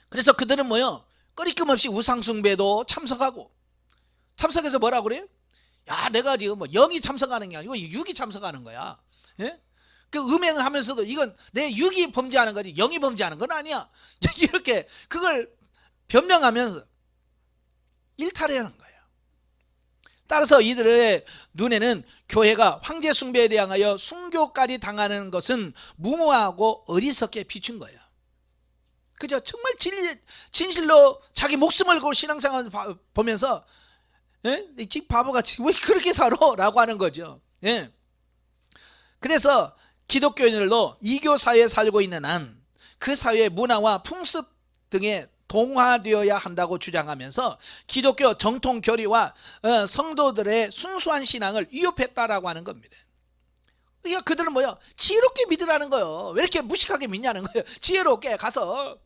그래서 그들은 뭐요? 끊임없이 우상숭배도 참석해서 뭐라고 그래요? 야 내가 지금 뭐 0이 참석하는 게 아니고 6이 참석하는 거야. 예? 그 음행을 하면서도 이건 내 6이 범죄하는 거지 0이 범죄하는 건 아니야. 이렇게 그걸 변명하면서 일탈하는 거예요. 따라서 이들의 눈에는 교회가 황제 숭배에 대하여 순교까지 당하는 것은 무모하고 어리석게 비춘 거예요. 그죠? 정말 진실로 자기 목숨을 걸고 신앙생활을 보면서 이 바보같이 왜 그렇게 살아? 라고 하는 거죠. 예. 그래서 기독교인들도 이교 사회에 살고 있는 한 그 사회의 문화와 풍습 등에 동화되어야 한다고 주장하면서 기독교 정통 교리와 성도들의 순수한 신앙을 위협했다라고 하는 겁니다. 그러니까 그들은 뭐야? 지혜롭게 믿으라는 거예요. 왜 이렇게 무식하게 믿냐는 거예요. 지혜롭게 가서.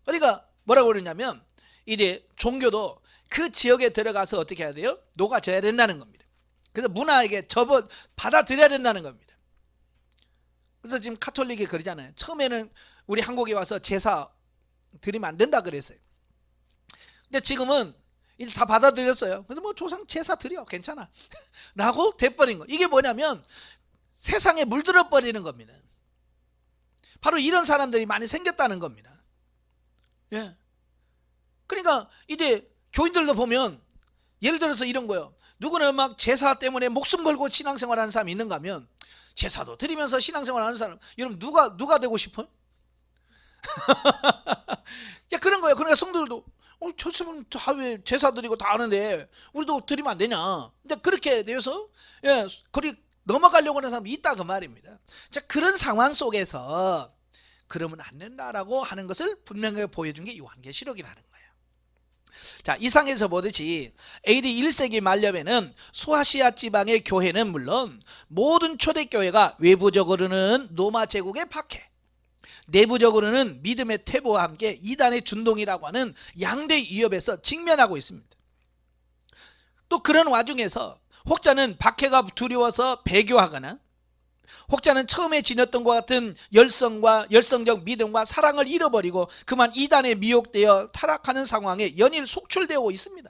그러니까 뭐라고 그러냐면 이제 종교도 그 지역에 들어가서 어떻게 해야 돼요? 녹아져야 된다는 겁니다. 그래서 문화에게 받아들여야 된다는 겁니다. 그래서 지금 카톨릭이 그러잖아요. 처음에는 우리 한국에 와서 제사 드리면 안 된다 그랬어요. 근데 지금은 이제 다 받아들였어요. 그래서 뭐 조상 제사 드려 괜찮아 라고 돼버린 거. 이게 뭐냐면 세상에 물들어 버리는 겁니다. 바로 이런 사람들이 많이 생겼다는 겁니다. 예. 그러니까 이제 교인들도 보면 예를 들어서 이런 거예요. 누구는 막 제사 때문에 목숨 걸고 신앙생활하는 사람이 있는가 하면 제사도 드리면서 신앙생활하는 사람 여러분 누가 되고 싶어요? 야 그런 거예요. 그러니까 성도들도 저 사람 다 왜 제사 드리고 다 하는데 우리도 드리면 안 되냐? 이제 그렇게 되어서 예, 그리 넘어가려고 하는 사람이 있다 그 말입니다. 자 그런 상황 속에서 그러면 안 된다라고 하는 것을 분명하게 보여준 게 요한계시록이라는 거예요. 자 이상에서 보듯이 AD 1세기 말엽에는 소아시아 지방의 교회는 물론 모든 초대교회가 외부적으로는 로마 제국의 박해, 내부적으로는 믿음의 퇴보와 함께 이단의 준동이라고 하는 양대 위협에서 직면하고 있습니다. 또 그런 와중에서 혹자는 박해가 두려워서 배교하거나, 혹자는 처음에 지녔던 것 같은 열성적 믿음과 사랑을 잃어버리고 그만 이단에 미혹되어 타락하는 상황에 연일 속출되어 있습니다.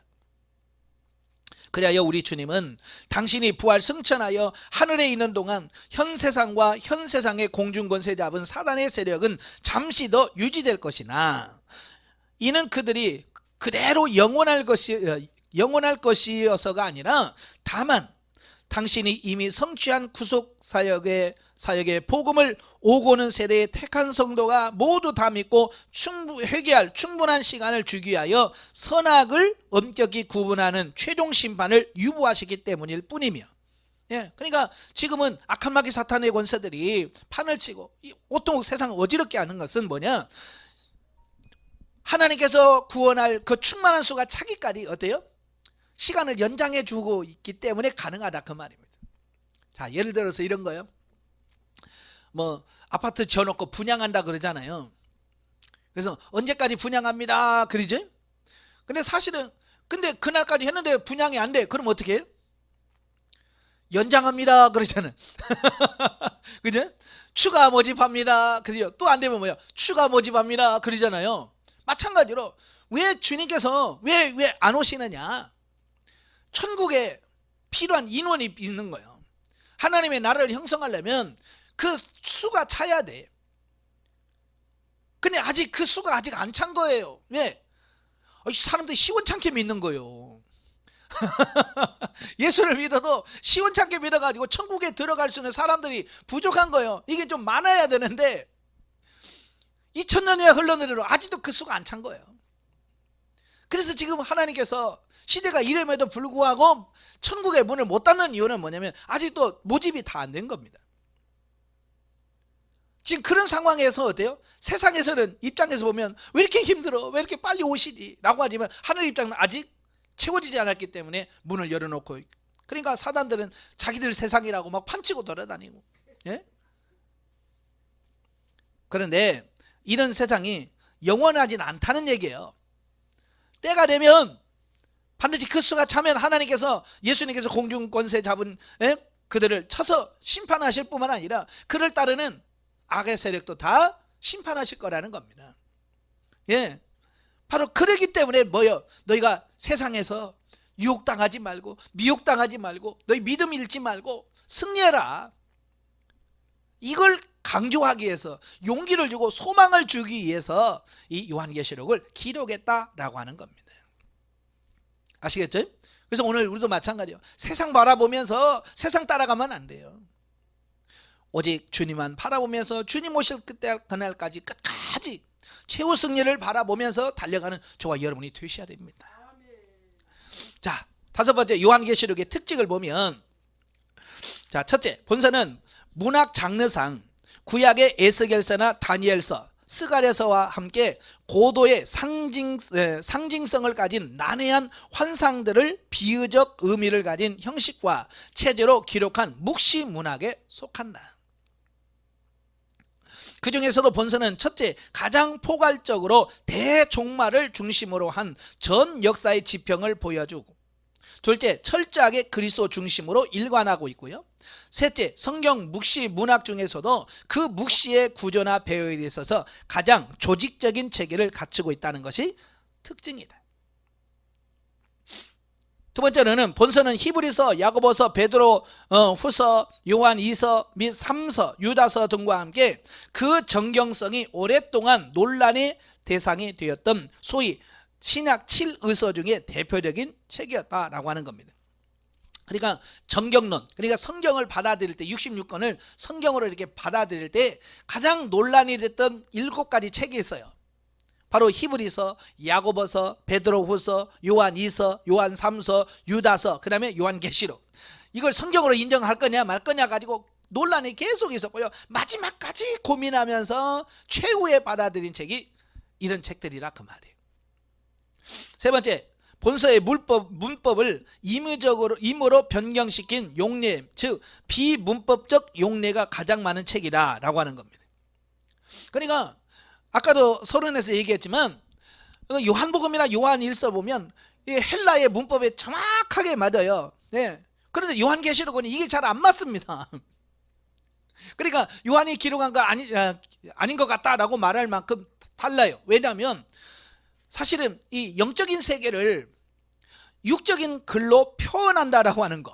그리하여 우리 주님은 당신이 부활 승천하여 하늘에 있는 동안 현 세상과 현 세상의 공중권세 잡은 사단의 세력은 잠시 더 유지될 것이나 이는 그들이 그대로 영원할 것이어서가 아니라 다만 당신이 이미 성취한 구속 사역의 복음을 오고는 세대의 택한 성도가 모두 다 믿고 회개할 충분한 시간을 주기 위하여 선악을 엄격히 구분하는 최종 심판을 유보하시기 때문일 뿐이며, 예, 그러니까 지금은 악한 마귀 사탄의 권세들이 판을 치고 보통 세상을 어지럽게 하는 것은 뭐냐, 하나님께서 구원할 그 충만한 수가 차기까지 어때요? 시간을 연장해 주고 있기 때문에 가능하다 그 말입니다. 자, 예를 들어서 이런 거요. 뭐 아파트 지어놓고 분양한다 그러잖아요. 그래서 언제까지 분양합니다 그러죠. 근데 사실은 근데 그날까지 했는데 분양이 안 돼. 그럼 어떻게 해요? 연장합니다 그러잖아요. 그죠? 추가 모집합니다 그러죠. 또 안 되면 뭐야? 추가 모집합니다 그러잖아요. 마찬가지로 왜 주님께서 왜 안 오시느냐? 천국에 필요한 인원이 있는 거예요. 하나님의 나라를 형성하려면 그 수가 차야 돼. 근데 아직 그 수가 아직 안 찬 거예요. 왜? 사람들이 시원찮게 믿는 거예요. 예수를 믿어도 시원찮게 믿어가지고 천국에 들어갈 수 있는 사람들이 부족한 거예요. 이게 좀 많아야 되는데 2000년이 흘러내려도 아직도 그 수가 안 찬 거예요. 그래서 지금 하나님께서 시대가 이름에도 불구하고 천국의 문을 못 닫는 이유는 뭐냐면 아직도 모집이 다 안 된 겁니다. 지금 그런 상황에서 어때요? 세상에서는 입장에서 보면 왜 이렇게 힘들어? 왜 이렇게 빨리 오시지? 라고 하지만 하늘 입장은 아직 채워지지 않았기 때문에 문을 열어놓고, 그러니까 사단들은 자기들 세상이라고 막 판치고 돌아다니고, 예? 그런데 이런 세상이 영원하진 않다는 얘기예요. 때가 되면 반드시 그 수가 차면 하나님께서 예수님께서 공중권세 잡은 그들을 쳐서 심판하실 뿐만 아니라 그를 따르는 악의 세력도 다 심판하실 거라는 겁니다. 예, 바로 그러기 때문에 뭐요? 너희가 세상에서 유혹당하지 말고 미혹당하지 말고 너희 믿음 잃지 말고 승리해라. 이걸 강조하기 위해서 용기를 주고 소망을 주기 위해서 이 요한계시록을 기록했다라고 하는 겁니다. 아시겠죠? 그래서 오늘 우리도 마찬가지예요. 세상 바라보면서 세상 따라가면 안 돼요. 오직 주님만 바라보면서 주님 오실 그날까지 끝까지 최후 승리를 바라보면서 달려가는 저와 여러분이 되셔야 됩니다. 자, 다섯 번째 요한계시록의 특징을 보면, 자, 첫째, 본서는 문학 장르상 구약의 에스겔서나 다니엘서, 스가랴서와 함께 고도의 상징성을 가진 난해한 환상들을 비유적 의미를 가진 형식과 체제로 기록한 묵시 문학에 속한다. 그 중에서도 본서는 첫째, 가장 포괄적으로 대종말을 중심으로 한 전 역사의 지평을 보여주고, 둘째, 철저하게 그리스도 중심으로 일관하고 있고요. 셋째, 성경 묵시 문학 중에서도 그 묵시의 구조나 배열에 있어서 가장 조직적인 체계를 갖추고 있다는 것이 특징이다. 두 번째로는 본서는 히브리서, 야고보서, 베드로 후서, 요한 2서 및 3서, 유다서 등과 함께 그 정경성이 오랫동안 논란의 대상이 되었던 소위 신약 7의서 중에 대표적인 책이었다라고 하는 겁니다. 그러니까 정경론, 그러니까 성경을 받아들일 때 66권을 성경으로 이렇게 받아들일 때 가장 논란이 됐던 7가지 책이 있어요. 바로 히브리서, 야고보서, 베드로후서, 요한 2서, 요한 3서, 유다서, 그 다음에 요한계시록. 이걸 성경으로 인정할 거냐 말 거냐 가지고 논란이 계속 있었고요. 마지막까지 고민하면서 최후에 받아들인 책이 이런 책들이라 그 말이에요. 세 번째, 본서의 문법을 임의로 변경시킨 용례, 즉 비문법적 용례가 가장 많은 책이라고 하는 겁니다. 그러니까 아까도 서론에서 얘기했지만 요한복음이나 요한 1서 보면 이 헬라의 문법에 정확하게 맞아요. 네. 그런데 요한계시록은 이게 잘 안 맞습니다. 그러니까 요한이 기록한 거 아닌 것 같다라고 말할 만큼 달라요. 왜냐하면 사실은 이 영적인 세계를 육적인 글로 표현한다라고 하는 것,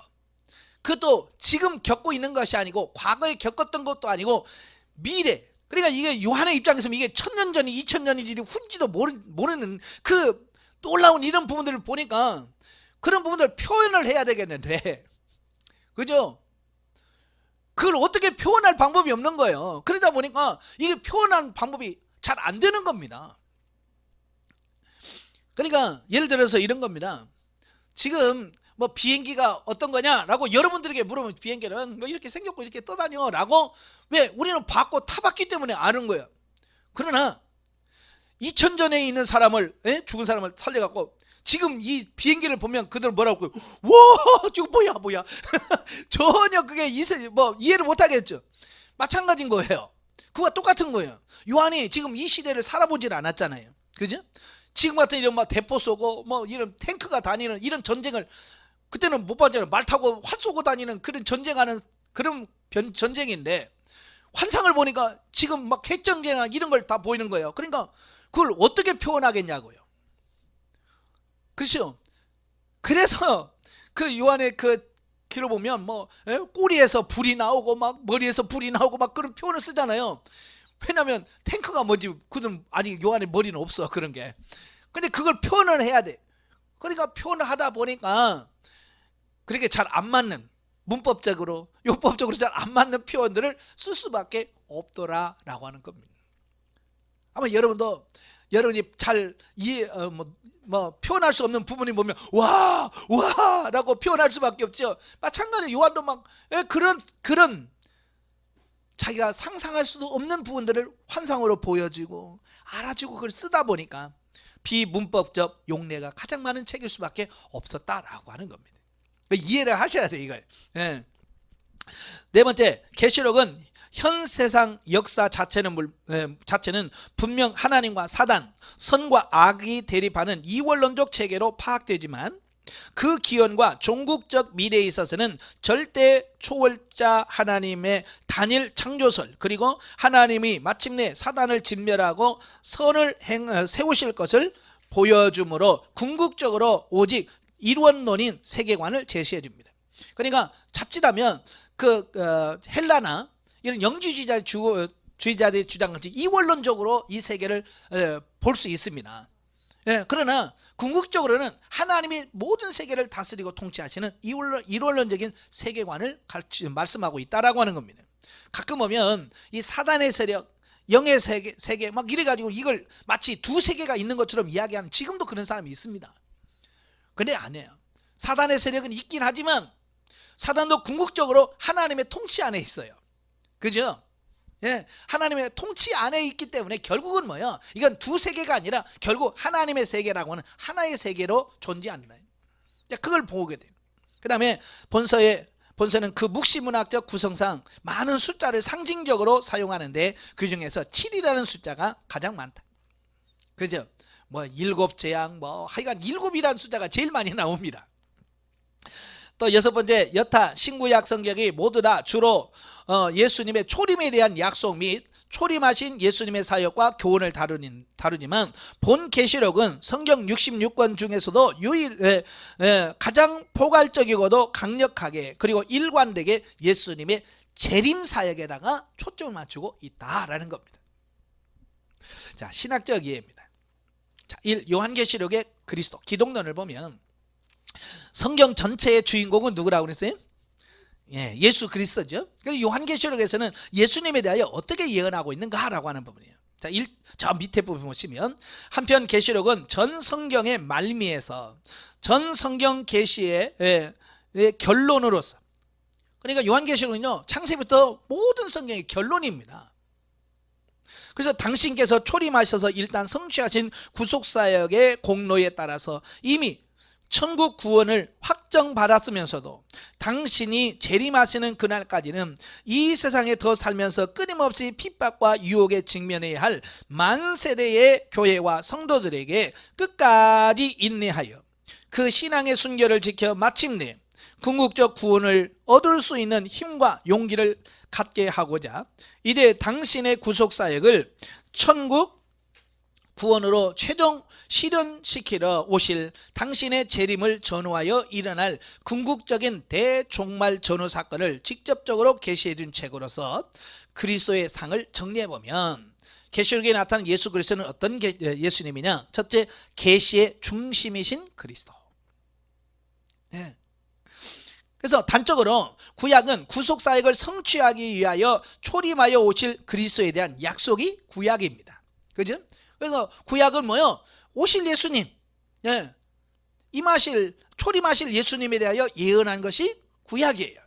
그것도 지금 겪고 있는 것이 아니고 과거에 겪었던 것도 아니고 미래, 그러니까 이게 요한의 입장에서는 이게 1000년 전이 2000년인지 훈지도 모르는 그 놀라운 이런 부분들을 보니까 그런 부분들을 표현을 해야 되겠는데, 그죠? 그걸 어떻게 표현할 방법이 없는 거예요. 그러다 보니까 이게 표현하는 방법이 잘 안 되는 겁니다. 그러니까 예를 들어서 이런 겁니다. 지금 뭐 비행기가 어떤 거냐라고 여러분들에게 물으면 비행기는 뭐 이렇게 생겼고 이렇게 떠다녀라고, 왜? 우리는 봤고 타봤기 때문에 아는 거예요. 그러나 2000전에 있는 사람을, 죽은 사람을 살려갖고 지금 이 비행기를 보면 그들은 뭐라고, 와 지금 뭐야 전혀 그게 이해를 못하겠죠. 마찬가지인 거예요. 그와 똑같은 거예요. 요한이 지금 이 시대를 살아보질 않았잖아요. 그죠? 지금 같은 이런 막 대포 쏘고 뭐 이런 탱크가 다니는 이런 전쟁을 그때는 못 봤잖아요. 말 타고 활 쏘고 다니는 그런 전쟁하는 그런 전쟁인데, 환상을 보니까 지금 막 핵전쟁이나 이런 걸 다 보이는 거예요. 그러니까 그걸 어떻게 표현하겠냐고요. 그렇죠? 그래서 그 요한의 그 기를 보면 뭐 꼬리에서 불이 나오고 막 머리에서 불이 나오고 막 그런 표현을 쓰잖아요. 왜냐면 탱크가 뭔지 그는 아니 요한의 머리는 없어 그런 게. 근데 그걸 표현을 해야 돼. 그러니까 표현을 하다 보니까 그렇게 잘 안 맞는, 문법적으로 용법적으로 잘 안 맞는 표현들을 쓸 수밖에 없더라라고 하는 겁니다. 아마 여러분도 여러분이 잘 이해 표현할 수 없는 부분이 보면 와라고 표현할 수밖에 없죠. 마찬가지로 요한도 막 그런 자기가 상상할 수도 없는 부분들을 환상으로 보여주고 알아주고 그걸 쓰다 보니까 비문법적 용례가 가장 많은 책일 수밖에 없었다라고 하는 겁니다. 이해를 하셔야 돼 이걸. 네 번째, 계시록은 현 세상 역사 자체는 분명 하나님과 사단, 선과 악이 대립하는 이원론적 체계로 파악되지만 그 기원과 종국적 미래에 있어서는 절대 초월자 하나님의 단일 창조설, 그리고 하나님이 마침내 사단을 진멸하고 선을 세우실 것을 보여주므로 궁극적으로 오직 이원론인 세계관을 제시해 줍니다. 그러니까 자칫하면 헬라나 이런 영지주의자들이 주장같이 이원론적으로 이 세계를 볼 수 있습니다. 그러나 궁극적으로는 하나님이 모든 세계를 다스리고 통치하시는 이원론적인 세계관을 말씀하고 있다라고 하는 겁니다. 가끔 보면 이 사단의 세력, 영의 세계 막 이래가지고 이걸 마치 두 세계가 있는 것처럼 이야기하는, 지금도 그런 사람이 있습니다. 근데 아니에요. 사단의 세력은 있긴 하지만 사단도 궁극적으로 하나님의 통치 안에 있어요. 그죠? 하나님의 통치 안에 있기 때문에 결국은 뭐예요? 이건 두 세계가 아니라 결국 하나님의 세계라고 하는 하나의 세계로 존재한다. 그걸 보게 돼요. 그 다음에 본서는 그 묵시문학적 구성상 많은 숫자를 상징적으로 사용하는데 그 중에서 7이라는 숫자가 가장 많다. 그죠? 일곱 재앙 하여간 7이라는 숫자가 제일 많이 나옵니다. 또 여섯 번째, 여타 신구약 성경이 모두 다 주로 예수님의 초림에 대한 약속 및 초림하신 예수님의 사역과 교훈을 다루지만 본 계시록은 성경 66권 중에서도 가장 포괄적이고도 강력하게 그리고 일관되게 예수님의 재림 사역에다가 초점을 맞추고 있다라는 겁니다. 자, 신학적 이해입니다. 자, 1. 요한계시록의 그리스도 기독론을 보면 성경 전체의 주인공은 누구라고 그랬어요? 예수 그리스도죠. 그리고 요한계시록에서는 예수님에 대하여 어떻게 예언하고 있는가라고 하는 부분이에요. 자, 저 밑에 부분 보시면 한편 계시록은 전 성경의 말미에서 전 성경 계시의 결론으로서, 그러니까 요한계시록은요 창세부터 모든 성경의 결론입니다. 그래서 당신께서 초림하셔서 일단 성취하신 구속사역의 공로에 따라서 이미 천국 구원을 확정받았으면서도 당신이 재림하시는 그날까지는 이 세상에 더 살면서 끊임없이 핍박과 유혹에 직면해야 할 만세대의 교회와 성도들에게 끝까지 인내하여 그 신앙의 순결을 지켜 마침내 궁극적 구원을 얻을 수 있는 힘과 용기를 갖게 하고자 이제 당신의 구속사역을 천국 구원으로 최종 실현시키러 오실 당신의 재림을 전후하여 일어날 궁극적인 대종말 전후 사건을 직접적으로 계시해 준 책으로서 그리스도의 상을 정리해보면, 계시록에 나타난 예수 그리스도는 어떤 예수님이냐? 첫째, 계시의 중심이신 그리스도. 그래서 단적으로 구약은 구속사역을 성취하기 위하여 초림하여 오실 그리스도에 대한 약속이 구약입니다. 그죠? 그래서 구약은 뭐요? 오실 예수님, 초림하실 예수님에 대하여 예언한 것이 구약이에요.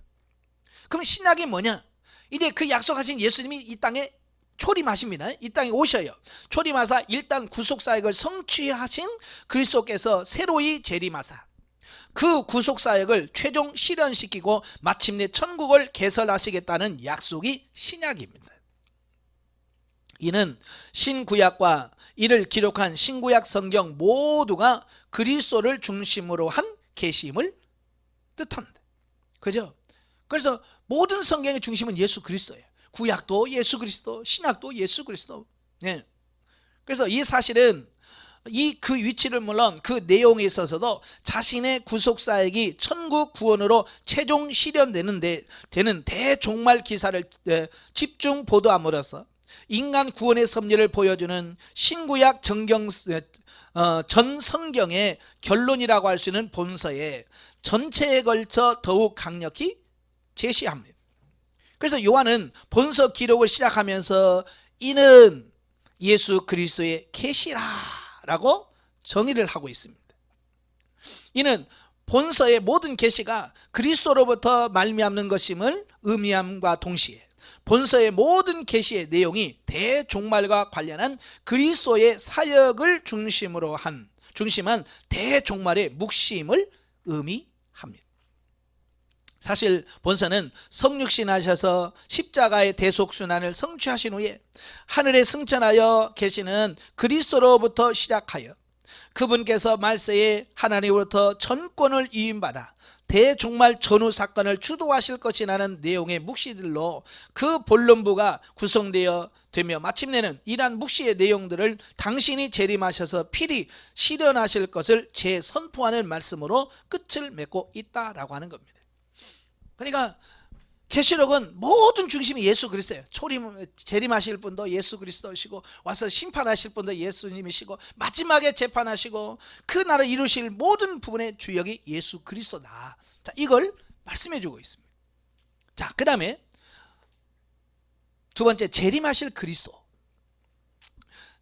그럼 신약이 뭐냐? 이제 그 약속하신 예수님이 이 땅에 초림하십니다. 이 땅에 오셔요. 초림하사 일단 구속사역을 성취하신 그리스도께서 새로이 재림하사 그 구속사역을 최종 실현시키고 마침내 천국을 개설하시겠다는 약속이 신약입니다. 이는 신구약과 이를 기록한 신구약 성경 모두가 그리스도를 중심으로 한 계시임을 뜻한다. 그죠? 그래서 모든 성경의 중심은 예수 그리스도예요. 구약도 예수 그리스도, 신약도 예수 그리스도. 그래서 이 사실은 그 위치를 물론 그 내용에 있어서도 자신의 구속사역이 천국 구원으로 최종 실현되는 대종말 기사를 집중 보도함으로써 인간 구원의 섭리를 보여주는 신구약 전 성경의 결론이라고 할 수 있는 본서에 전체에 걸쳐 더욱 강력히 제시합니다. 그래서 요한은 본서 기록을 시작하면서 이는 예수 그리스도의 계시라라고 정의를 하고 있습니다. 이는 본서의 모든 계시가 그리스도로부터 말미암는 것임을 의미함과 동시에 본서의 모든 계시의 내용이 대종말과 관련한 그리스도의 사역을 중심한 대종말의 묵시임을 의미합니다. 사실 본서는 성육신하셔서 십자가의 대속순환을 성취하신 후에 하늘에 승천하여 계시는 그리스도로부터 시작하여 그분께서 말세에 하나님으로부터 전권을 위임받아 대종말 전후 사건을 주도하실 것이라는 내용의 묵시들로 그 본론부가 구성되며 마침내는 이러한 묵시의 내용들을 당신이 재림하셔서 필히 실현하실 것을 재선포하는 말씀으로 끝을 맺고 있다라고 하는 겁니다. 그러니까 계시록은 모든 중심이 예수 그리스도예요. 재림하실 분도 예수 그리스도시고 와서 심판하실 분도 예수님이시고 마지막에 재판하시고 그 나라를 이루실 모든 부분의 주역이 예수 그리스도다. 자, 이걸 말씀해 주고 있습니다. 자, 그 다음에 두 번째, 재림하실 그리스도.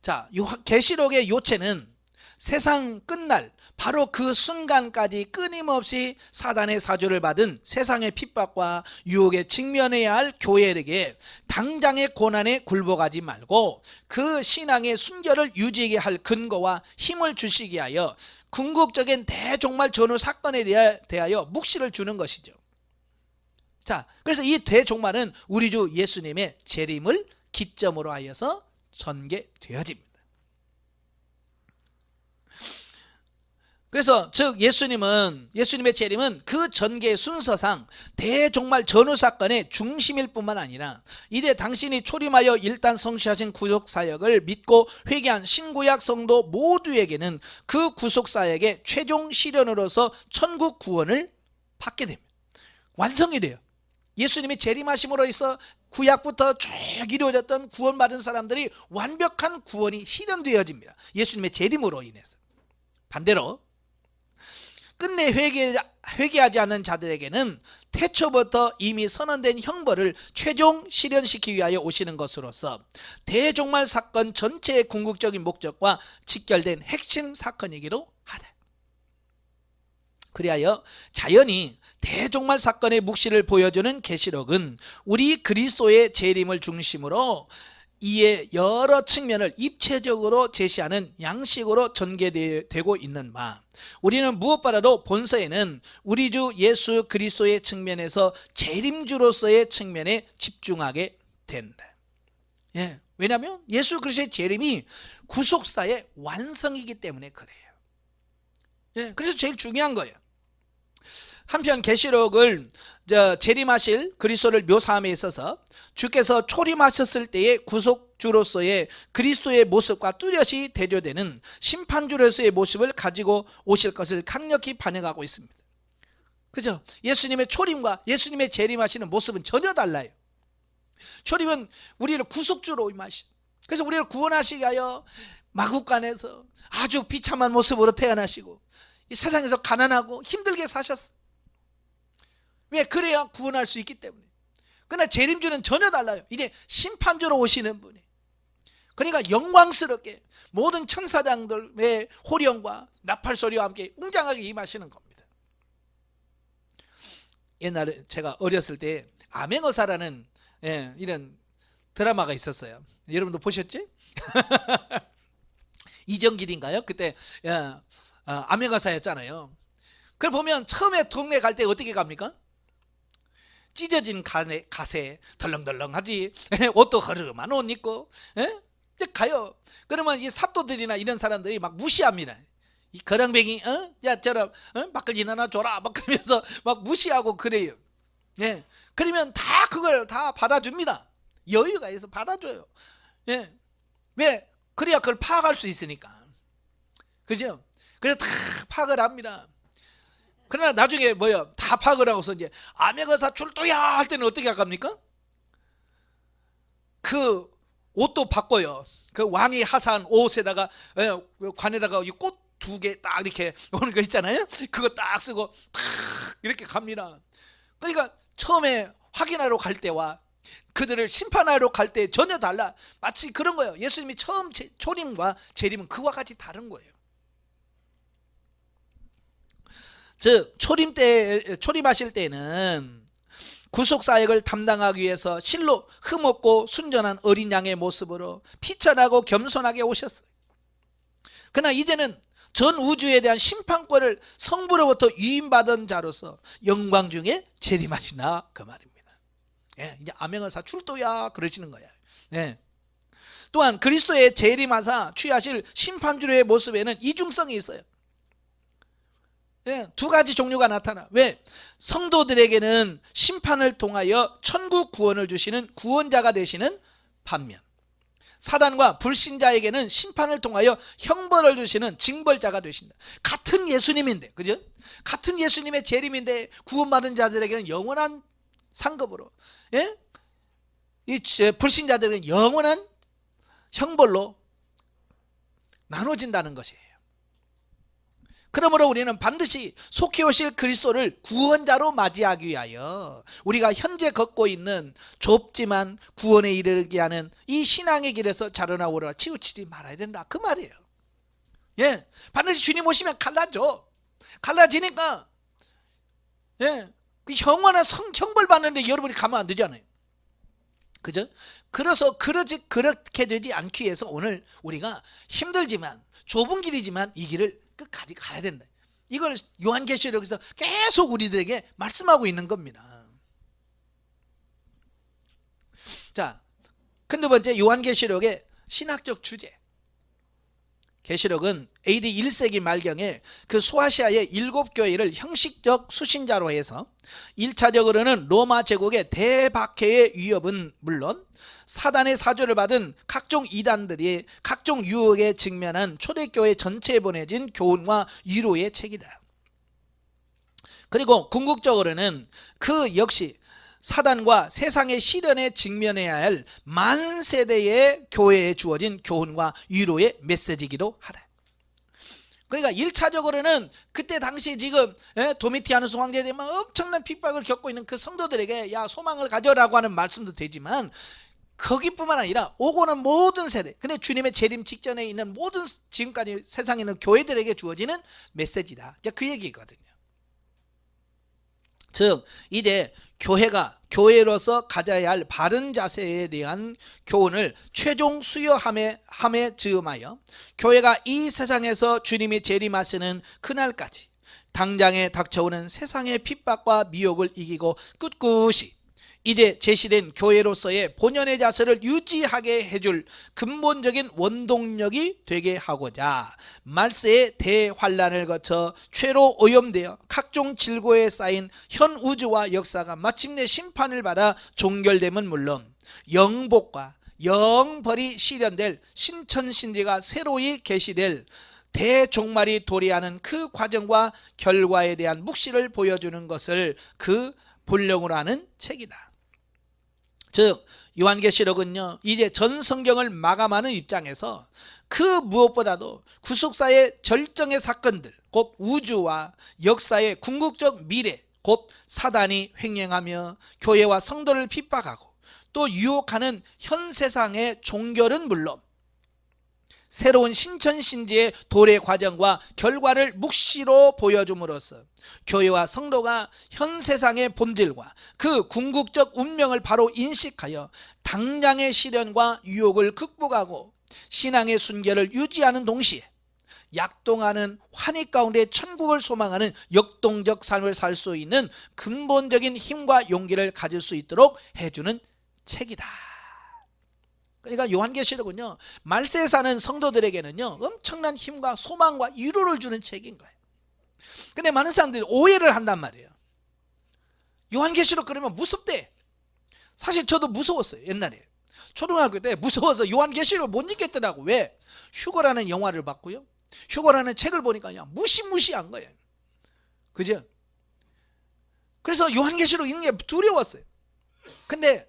자, 계시록의 요체는 세상 끝날 바로 그 순간까지 끊임없이 사단의 사주를 받은 세상의 핍박과 유혹에 직면해야 할 교회에게 당장의 고난에 굴복하지 말고 그 신앙의 순결을 유지하게 할 근거와 힘을 주시기 위하여 궁극적인 대종말 전후 사건에 대하여 묵시를 주는 것이죠. 자, 그래서 이 대종말은 우리 주 예수님의 재림을 기점으로 하여서 전개되어집니다. 그래서 즉 예수님의 재림은 그 전개 순서상 대종말 전후 사건의 중심일 뿐만 아니라 이제 당신이 초림하여 일단 성취하신 구속사역을 믿고 회개한 신구약 성도 모두에게는 그 구속사역의 최종 실현으로서 천국 구원을 받게 됩니다. 완성이 돼요. 예수님이 재림하심으로 해서 구약부터 쭉 이루어졌던 구원받은 사람들이 완벽한 구원이 실현되어집니다. 예수님의 재림으로 인해서. 반대로 끝내 회개하지 않는 자들에게는 태초부터 이미 선언된 형벌을 최종 실현시키기 위하여 오시는 것으로서 대종말 사건 전체의 궁극적인 목적과 직결된 핵심 사건이기도 하다. 그리하여 자연히 대종말 사건의 묵시를 보여주는 계시록은 우리 그리스도의 재림을 중심으로 이에 여러 측면을 입체적으로 제시하는 양식으로 전개되고 있는 바, 우리는 무엇보다도 본서에는 우리 주 예수 그리스도의 측면에서 재림주로서의 측면에 집중하게 된다. 왜냐하면 예수 그리스도의 재림이 구속사의 완성이기 때문에 그래요. 그래서 제일 중요한 거예요. 한편 계시록을 재림하실 그리스도를 묘사함에 있어서 주께서 초림하셨을 때의 구속주로서의 그리스도의 모습과 뚜렷이 대조되는 심판주로서의 모습을 가지고 오실 것을 강력히 반영하고 있습니다. 그죠? 예수님의 초림과 예수님의 재림하시는 모습은 전혀 달라요. 초림은 우리를 구속주로 임하신, 그래서 우리를 구원하시기 위하여 마국간에서 아주 비참한 모습으로 태어나시고 이 세상에서 가난하고 힘들게 사셨어. 왜? 그래야 구원할 수 있기 때문에. 그러나 재림주는 전혀 달라요. 이제 심판주로 오시는 분이, 그러니까 영광스럽게 모든 천사장들의 호령과 나팔소리와 함께 웅장하게 임하시는 겁니다. 옛날에 제가 어렸을 때 암행어사라는 이런 드라마가 있었어요. 여러분도 보셨지? 이정길인가요? 그때 암행어사였잖아요. 그걸 보면 처음에 동네 갈 때 어떻게 갑니까? 찢어진 가세 덜렁덜렁하지. 옷도 흐름한 옷 입고 이제 가요. 그러면 이 사또들이나 이런 사람들이 막 무시합니다. 이 거렁뱅이 야 저런 막걸리 하나 줘라 막 그러면서 막 무시하고 그래요. 그러면 다 그걸 다 받아줍니다. 여유가 있어 받아줘요. 왜? 그래야 그걸 파악할 수 있으니까. 그죠? 그래서 다 파악을 합니다. 그러나 나중에 뭐요? 다 파악을 하고서 이제 암행어사 출두야 할 때는 어떻게 합니까? 그 옷도 바꿔요. 그 왕이 하사한 옷에다가 관에다가 꽃 2개 딱 이렇게 오는 거 있잖아요. 그거 딱 쓰고 탁 이렇게 갑니다. 그러니까 처음에 확인하러 갈 때와 그들을 심판하러 갈 때 전혀 달라. 마치 그런 거예요. 예수님이 처음 초림과 재림은 그와 같이 다른 거예요. 즉 초림하실 때는 구속사역을 담당하기 위해서 실로 흠없고 순전한 어린 양의 모습으로 피천하고 겸손하게 오셨어요. 그러나 이제는 전 우주에 대한 심판권을 성부로부터 위임받은 자로서 영광 중에 재림하시나 그 말입니다. 이제 암행어사 출도야 그러시는 거야. 또한 그리스도의 재림하사 취하실 심판주의 모습에는 이중성이 있어요. 2가지 종류가 나타나. 왜? 성도들에게는 심판을 통하여 천국 구원을 주시는 구원자가 되시는 반면 사단과 불신자에게는 심판을 통하여 형벌을 주시는 징벌자가 되신다. 같은 예수님인데, 그죠? 같은 예수님의 재림인데 구원받은 자들에게는 영원한 상급으로, 이 불신자들에게는 영원한 형벌로 나눠진다는 것이에요. 그러므로 우리는 반드시 속히 오실 그리스도를 구원자로 맞이하기 위하여 우리가 현재 걷고 있는 좁지만 구원에 이르게 하는 이 신앙의 길에서 자라나오라 치우치지 말아야 된다 그 말이에요. 반드시 주님 오시면 갈라져. 갈라지니까 그 영원한 형벌 받는데 여러분이 가면 안 되잖아요. 그죠? 그래서 그렇게 되지 않기 위해서 오늘 우리가 힘들지만 좁은 길이지만 이 길을 끝까지 가야 된다. 이걸 요한계시록에서 계속 우리들에게 말씀하고 있는 겁니다. 자, 큰 두 번째 요한계시록의 신학적 주제. 계시록은 AD 1세기 말경에 그 소아시아의 7교회를 형식적 수신자로 해서 1차적으로는 로마 제국의 대박해의 위협은 물론 사단의 사주를 받은 각종 이단들이 각종 유혹에 직면한 초대교회 전체에 보내진 교훈과 위로의 책이다. 그리고 궁극적으로는 그 역시 사단과 세상의 시련에 직면해야 할 만세대의 교회에 주어진 교훈과 위로의 메시지이기도 하다. 그러니까 1차적으로는 그때 당시 지금 도미티아누스 황제에 대한 엄청난 핍박을 겪고 있는 그 성도들에게 야 소망을 가져라고 하는 말씀도 되지만 거기뿐만 아니라 오고는 모든 세대, 근데 주님의 재림 직전에 있는 모든 지금까지 세상에 있는 교회들에게 주어지는 메시지다. 그 얘기거든요. 즉 이제 교회가 교회로서 가져야 할 바른 자세에 대한 교훈을 최종 수여함에 즈음하여 교회가 이 세상에서 주님이 재림하시는 그날까지 당장에 닥쳐오는 세상의 핍박과 미혹을 이기고 꿋꿋이 이제 제시된 교회로서의 본연의 자세를 유지하게 해줄 근본적인 원동력이 되게 하고자 말세의 대환란을 거쳐 죄로 오염되어 각종 질고에 쌓인 현 우주와 역사가 마침내 심판을 받아 종결됨은 물론 영복과 영벌이 실현될 신천신대가 새로이 계시될 대종말이 도래하는 그 과정과 결과에 대한 묵시를 보여주는 것을 그 본령으로 하는 책이다. 즉 요한계시록은요 이제 전 성경을 마감하는 입장에서 그 무엇보다도 구속사의 절정의 사건들 곧 우주와 역사의 궁극적 미래 곧 사단이 횡행하며 교회와 성도를 핍박하고 또 유혹하는 현 세상의 종결은 물론 새로운 신천신지의 도래 과정과 결과를 묵시로 보여줌으로써 교회와 성도가 현 세상의 본질과 그 궁극적 운명을 바로 인식하여 당장의 시련과 유혹을 극복하고 신앙의 순결을 유지하는 동시에 약동하는 환희 가운데 천국을 소망하는 역동적 삶을 살 수 있는 근본적인 힘과 용기를 가질 수 있도록 해주는 책이다. 그러니까 요한계시록은요 말세에 사는 성도들에게는요 엄청난 힘과 소망과 위로를 주는 책인 거예요. 근데 많은 사람들이 오해를 한단 말이에요. 요한계시록 그러면 무섭대. 사실 저도 무서웠어요. 옛날에 초등학교 때 무서워서 요한계시록 못 읽겠더라고. 왜? 휴거라는 영화를 봤고요 휴거라는 책을 보니까 그냥 무시무시한 거예요. 그죠? 그래서 요한계시록 읽는 게 두려웠어요. 근데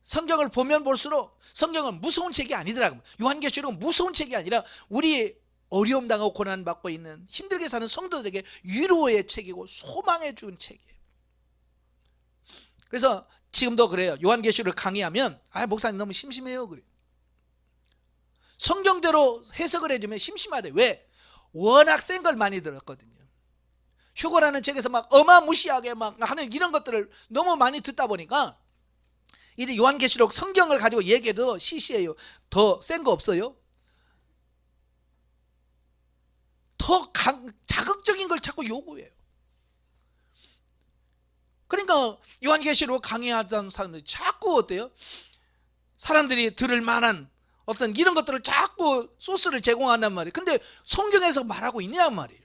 성경을 보면 볼수록 성경은 무서운 책이 아니더라고요. 요한계시록은 무서운 책이 아니라 우리 어려움 당하고 고난받고 있는 힘들게 사는 성도들에게 위로의 책이고 소망해 준 책이에요. 그래서 지금도 그래요. 요한계시록을 강의하면 목사님 너무 심심해요 그래요. 성경대로 해석을 해주면 심심하대. 왜? 워낙 센 걸 많이 들었거든요. 휴거라는 책에서 막 어마무시하게 막 하는 이런 것들을 너무 많이 듣다 보니까 이제 요한계시록 성경을 가지고 얘기해도 시시해요. 더 센 거 없어요? 더 자극적인 걸 자꾸 요구해요. 그러니까 요한계시록 강의하던 사람들이 자꾸 어때요? 사람들이 들을 만한 어떤 이런 것들을 자꾸 소스를 제공한단 말이에요. 근데 성경에서 말하고 있냔 말이에요.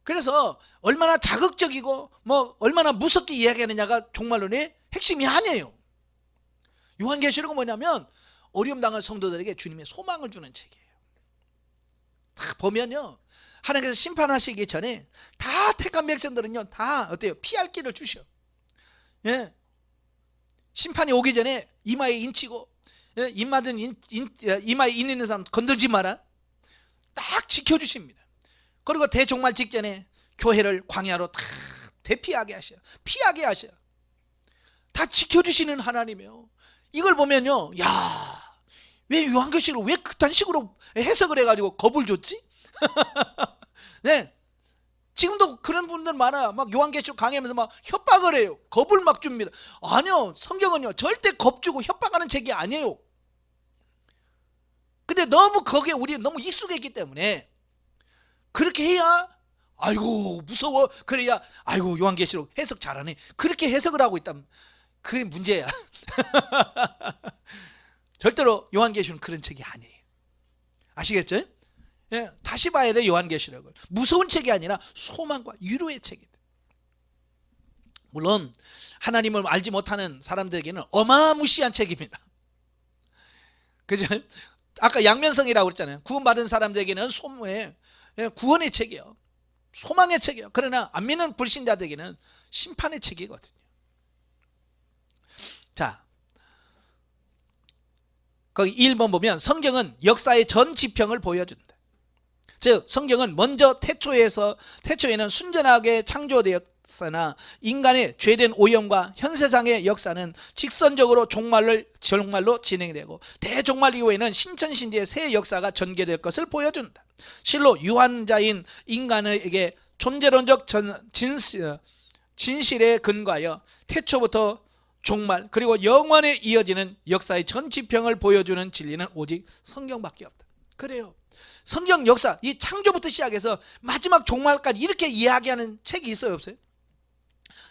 그래서 얼마나 자극적이고 뭐 얼마나 무섭게 이야기하느냐가 종말론의 핵심이 아니에요. 요한계시록은 뭐냐면 어려움 당한 성도들에게 주님의 소망을 주는 책이에요. 다 보면요 하나님께서 심판하시기 전에 다 택한 백성들은요 다 어때요? 피할 길을 주셔. 예. 심판이 오기 전에 이마에 인치고 이마에 인 있는 사람 건들지 마라 딱 지켜주십니다. 그리고 대종말 직전에 교회를 광야로 다 대피하게 하셔. 피하게 하셔. 다 지켜주시는 하나님이에요. 이걸 보면요 왜 요한계시록 왜 그딴 식으로 해석을 해가지고 겁을 줬지? 네. 지금도 그런 분들 많아. 막 요한계시록 강의하면서 막 협박을 해요. 겁을 막 줍니다. 아니요 성경은요 절대 겁 주고 협박하는 책이 아니에요. 근데 너무 거기에 우리 너무 익숙했기 때문에 그렇게 해야 아이고 무서워 그래야 아이고 요한계시록 해석 잘하네 그렇게 해석을 하고 있다면 그게 문제야. 절대로 요한계시록은 그런 책이 아니에요. 아시겠죠? 예, 다시 봐야 돼. 요한계시록은 무서운 책이 아니라 소망과 위로의 책이다. 물론 하나님을 알지 못하는 사람들에게는 어마무시한 책입니다. 그죠? 아까 양면성이라고 그랬잖아요. 구원받은 사람들에게는 소문의 구원의 책이에요. 소망의 책이에요. 그러나 안 믿는 불신자들에게는 심판의 책이거든요. 자, 거기 1번 보면 성경은 역사의 전 지평을 보여준다. 즉 성경은 먼저 태초에는 순전하게 창조되었으나 인간의 죄된 오염과 현 세상의 역사는 직선적으로 종말로 진행되고 대종말 이후에는 신천신지의 새 역사가 전개될 것을 보여준다. 실로 유한자인 인간에게 존재론적 진실에 근거하여 태초부터 종말 그리고 영원에 이어지는 역사의 전 지평을 보여주는 진리는 오직 성경밖에 없다. 그래요. 성경 역사 이 창조부터 시작해서 마지막 종말까지 이렇게 이야기하는 책이 있어요 없어요?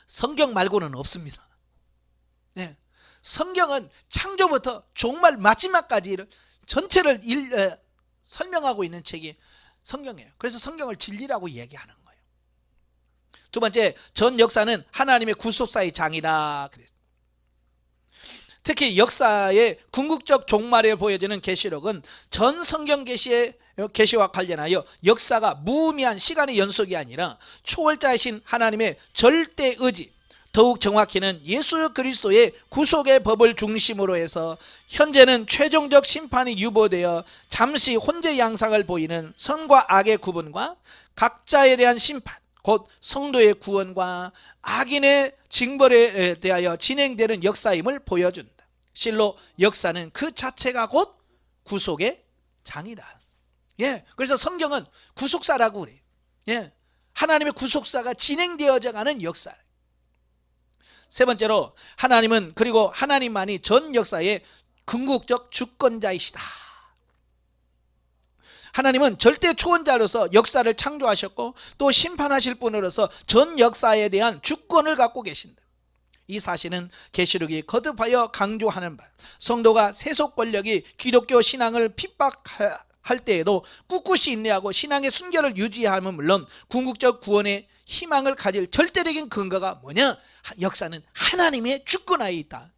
성경 말고는 없습니다. 예. 성경은 창조부터 종말 마지막까지를 전체를 설명하고 있는 책이 성경이에요. 그래서 성경을 진리라고 얘기하는 거예요. 두 번째, 전 역사는 하나님의 구속사의 장이다. 특히 역사의 궁극적 종말에 보여지는 계시록은 전 성경 계시와 관련하여 역사가 무의미한 시간의 연속이 아니라 초월자이신 하나님의 절대 의지, 더욱 정확히는 예수 그리스도의 구속의 법을 중심으로 해서 현재는 최종적 심판이 유보되어 잠시 혼재 양상을 보이는 선과 악의 구분과 각자에 대한 심판, 곧 성도의 구원과 악인의 징벌에 대하여 진행되는 역사임을 보여준다. 실로 역사는 그 자체가 곧 구속의 장이다. 예, 그래서 성경은 구속사라고 그래요. 예, 하나님의 구속사가 진행되어져 가는 역사. 세 번째로, 하나님은, 그리고 하나님만이 전 역사의 궁극적 주권자이시다. 하나님은 절대 초원자로서 역사를 창조하셨고 또 심판하실 분으로서 전 역사에 대한 주권을 갖고 계신다. 이 사실은 계시록이 거듭하여 강조하는 바, 성도가 세속 권력이 기독교 신앙을 핍박할 때에도 꿋꿋이 인내하고 신앙의 순결을 유지하면 물론 궁극적 구원의 희망을 가질 절대적인 근거가 뭐냐? 역사는 하나님의 주권하에 있다.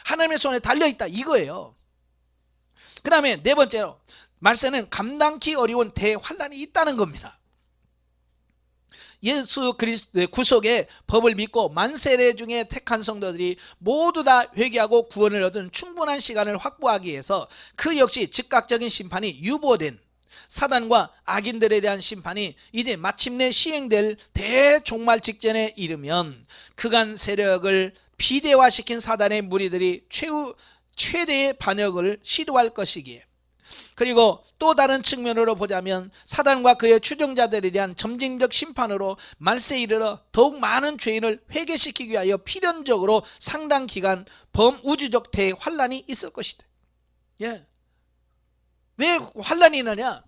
하나님의 손에 달려있다, 이거예요. 그 다음에 네 번째로, 말세는 감당기 어려운 대환란이 있다는 겁니다. 예수 그리스도의 구속의 법을 믿고 만세대 중에 택한 성도들이 모두 다 회개하고 구원을 얻은 충분한 시간을 확보하기 위해서 그 역시 즉각적인 심판이 유보된 사단과 악인들에 대한 심판이 이제 마침내 시행될 대종말 직전에 이르면 그간 세력을 비대화시킨 사단의 무리들이 최대의 반역을 시도할 것이기에, 그리고 또 다른 측면으로 보자면 사단과 그의 추종자들에 대한 점진적 심판으로 말세에 이르러 더욱 많은 죄인을 회개시키기 위하여 필연적으로 상당 기간 범우주적 대환란이 있을 것이다. 예. 왜 환란이 있느냐?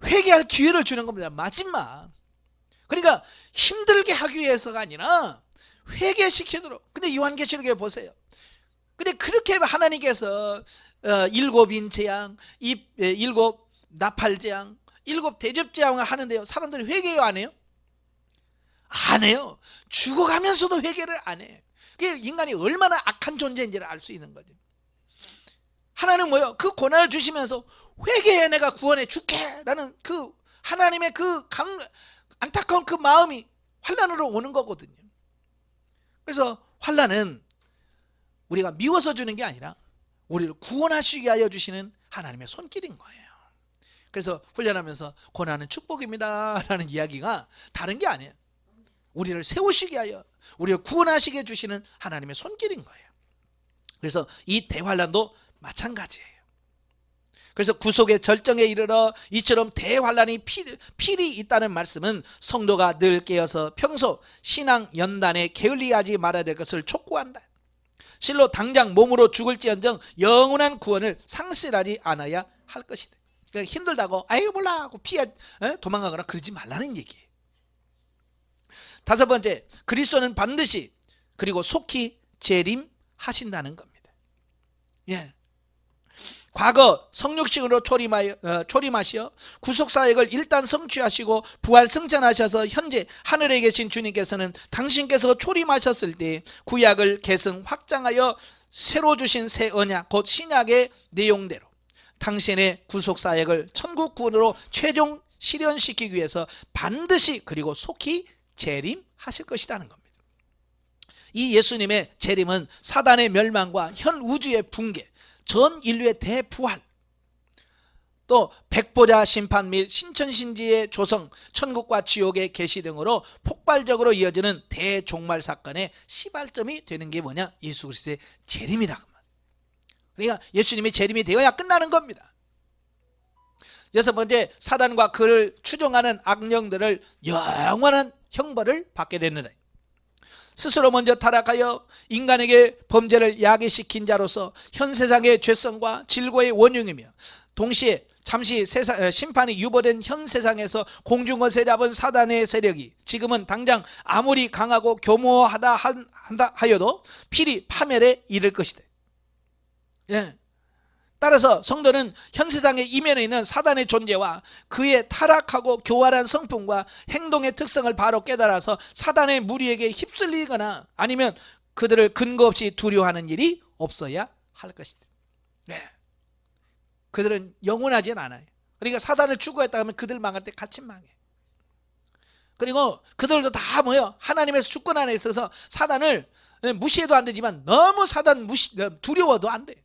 회개할 기회를 주는 겁니다. 마지막. 그러니까 힘들게 하기 위해서가 아니라 회개시키도록. 근데 요한계시록에 보세요. 근데 그렇게 하나님께서 일곱 인재앙, 일곱 나팔재앙, 일곱 대접재앙을 하는데요, 사람들이 회개해요, 안 해요? 안 해요. 죽어가면서도 회개를 안 해. 그게 인간이 얼마나 악한 존재인지를 알 수 있는 거죠. 하나님은 뭐예요? 그 고난을 주시면서 회개해, 내가 구원해 줄게 라는 그 하나님의 그 안타까운 그 마음이 환난으로 오는 거거든요. 그래서 환난은 우리가 미워서 주는 게 아니라 우리를 구원하시기 위하여 주시는 하나님의 손길인 거예요. 그래서 훈련하면서 고난은 축복입니다 라는 이야기가 다른 게 아니에요. 우리를 세우시기 위하여, 우리를 구원하시게 주시는 하나님의 손길인 거예요. 그래서 이 대환란도 마찬가지예요. 그래서 구속의 절정에 이르러 이처럼 대환란이 필히 있다는 말씀은 성도가 늘 깨어서 평소 신앙 연단에 게을리하지 말아야 될 것을 촉구한다. 실로 당장 몸으로 죽을지언정 영원한 구원을 상실하지 않아야 할 것이다. 그러니까 힘들다고 아이고 몰라 하고 도망가거나 그러지 말라는 얘기예요. 다섯 번째, 그리스도는 반드시 그리고 속히 재림하신다는 겁니다. 예. 과거 성육신으로 초림하시어 구속사역을 일단 성취하시고 부활 승천하셔서 현재 하늘에 계신 주님께서는 당신께서 초림하셨을 때 구약을 계승 확장하여 새로 주신 새 언약, 곧 신약의 내용대로 당신의 구속사역을 천국 구원으로 최종 실현시키기 위해서 반드시 그리고 속히 재림하실 것이라는 겁니다. 이 예수님의 재림은 사단의 멸망과 현 우주의 붕괴, 전 인류의 대부활, 또 백보자 심판 및 신천신지의 조성, 천국과 지옥의 계시 등으로 폭발적으로 이어지는 대종말 사건의 시발점이 되는 게 뭐냐? 예수 그리스도의 재림이라고. 그러니까 예수님이 재림이 되어야 끝나는 겁니다. 여섯 번째, 사단과 그를 추종하는 악령들을 영원한 형벌을 받게 되는다. 스스로 먼저 타락하여 인간에게 범죄를 야기시킨 자로서 현 세상의 죄성과 질고의 원흉이며 동시에 잠시 심판이 유보된 현 세상에서 공중것에 잡은 사단의 세력이 지금은 당장 아무리 강하고 교모하다 한다 하여도 필히 파멸에 이를 것이다. 예. 따라서 성도는 현 세상의 이면에 있는 사단의 존재와 그의 타락하고 교활한 성품과 행동의 특성을 바로 깨달아서 사단의 무리에게 휩쓸리거나 아니면 그들을 근거 없이 두려워하는 일이 없어야 할 것이다. 네. 그들은 영원하진 않아요. 그러니까 사단을 추구했다 하면 그들 망할 때 같이 망해. 그리고 그들도 다 뭐예요? 하나님에서 주권 안에 있어서 사단을 무시해도 안 되지만 너무 사단 두려워도 안 돼.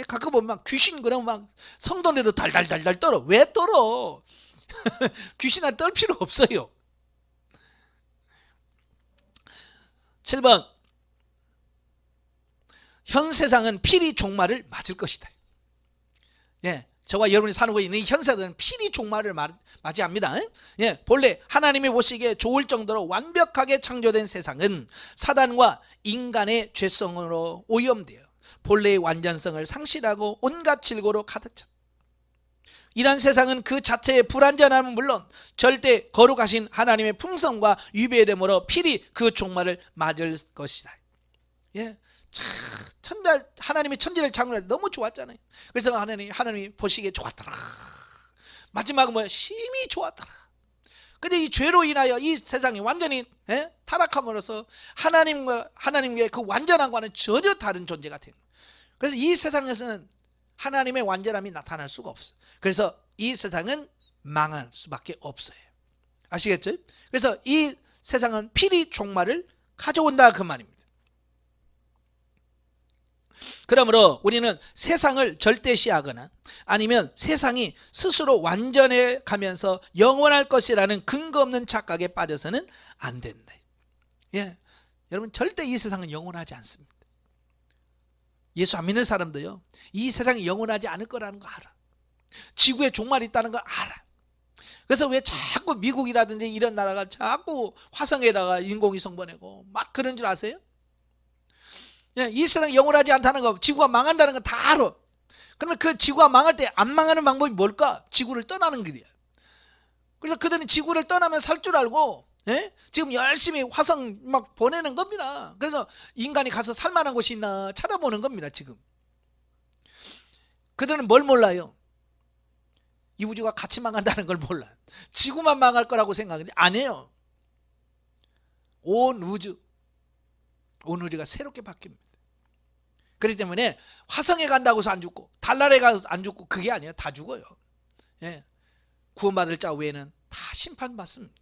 가끔 보면 막 귀신 그러면 막 성도들도 달달달달 떨어. 왜 떨어? 귀신한테 떨 필요 없어요. 7번, 현 세상은 필히 종말을 맞을 것이다. 예, 저와 여러분이 사는 있는 현 세상은 필히 종말을 맞이합니다. 예, 본래 하나님이 보시기에 좋을 정도로 완벽하게 창조된 세상은 사단과 인간의 죄성으로 오염되어 본래의 완전성을 상실하고 온갖 질고로 가득 찼다. 이런 세상은 그 자체의 불완전함은 물론 절대 거룩하신 하나님의 풍성과 위배됨으로 필히 그 종말을 맞을 것이다. 예, 하나님이 천지를 창조할 때 너무 좋았잖아요. 그래서 하나님이 보시기에 좋았더라. 마지막은 뭐야? 심히 좋았더라. 근데 이 죄로 인하여 이 세상이 완전히 타락함으로써 하나님과의 그 완전함과는 전혀 다른 존재가 된 거예요. 그래서 이 세상에서는 하나님의 완전함이 나타날 수가 없어요. 그래서 이 세상은 망할 수밖에 없어요. 아시겠죠? 그래서 이 세상은 필히 종말을 가져온다 그 말입니다. 그러므로 우리는 세상을 절대시하거나 아니면 세상이 스스로 완전해 가면서 영원할 것이라는 근거 없는 착각에 빠져서는 안 된다. 예, 여러분 절대 이 세상은 영원하지 않습니다. 예수 안 믿는 사람도요, 이 세상이 영원하지 않을 거라는 거 알아. 지구에 종말이 있다는 걸 알아. 그래서 왜 자꾸 미국이라든지 이런 나라가 자꾸 화성에다가 인공위성 보내고 막 그런 줄 아세요? 예, 이 세상이 영원하지 않다는 거, 지구가 망한다는 거 다 알아. 그러면 그 지구가 망할 때 안 망하는 방법이 뭘까? 지구를 떠나는 길이야. 그래서 그들은 지구를 떠나면 살 줄 알고 지금 열심히 화성 막 보내는 겁니다. 그래서 인간이 가서 살만한 곳이 있나 찾아보는 겁니다. 지금 그들은 뭘 몰라요? 이 우주가 같이 망한다는 걸 몰라요. 지구만 망할 거라고 생각하는데 아니에요. 온 우주가 새롭게 바뀝니다. 그렇기 때문에 화성에 간다고 해서 안 죽고 달날에 가서 안 죽고 그게 아니에요. 다 죽어요. 예. 구원받을 자 외에는 다 심판받습니다.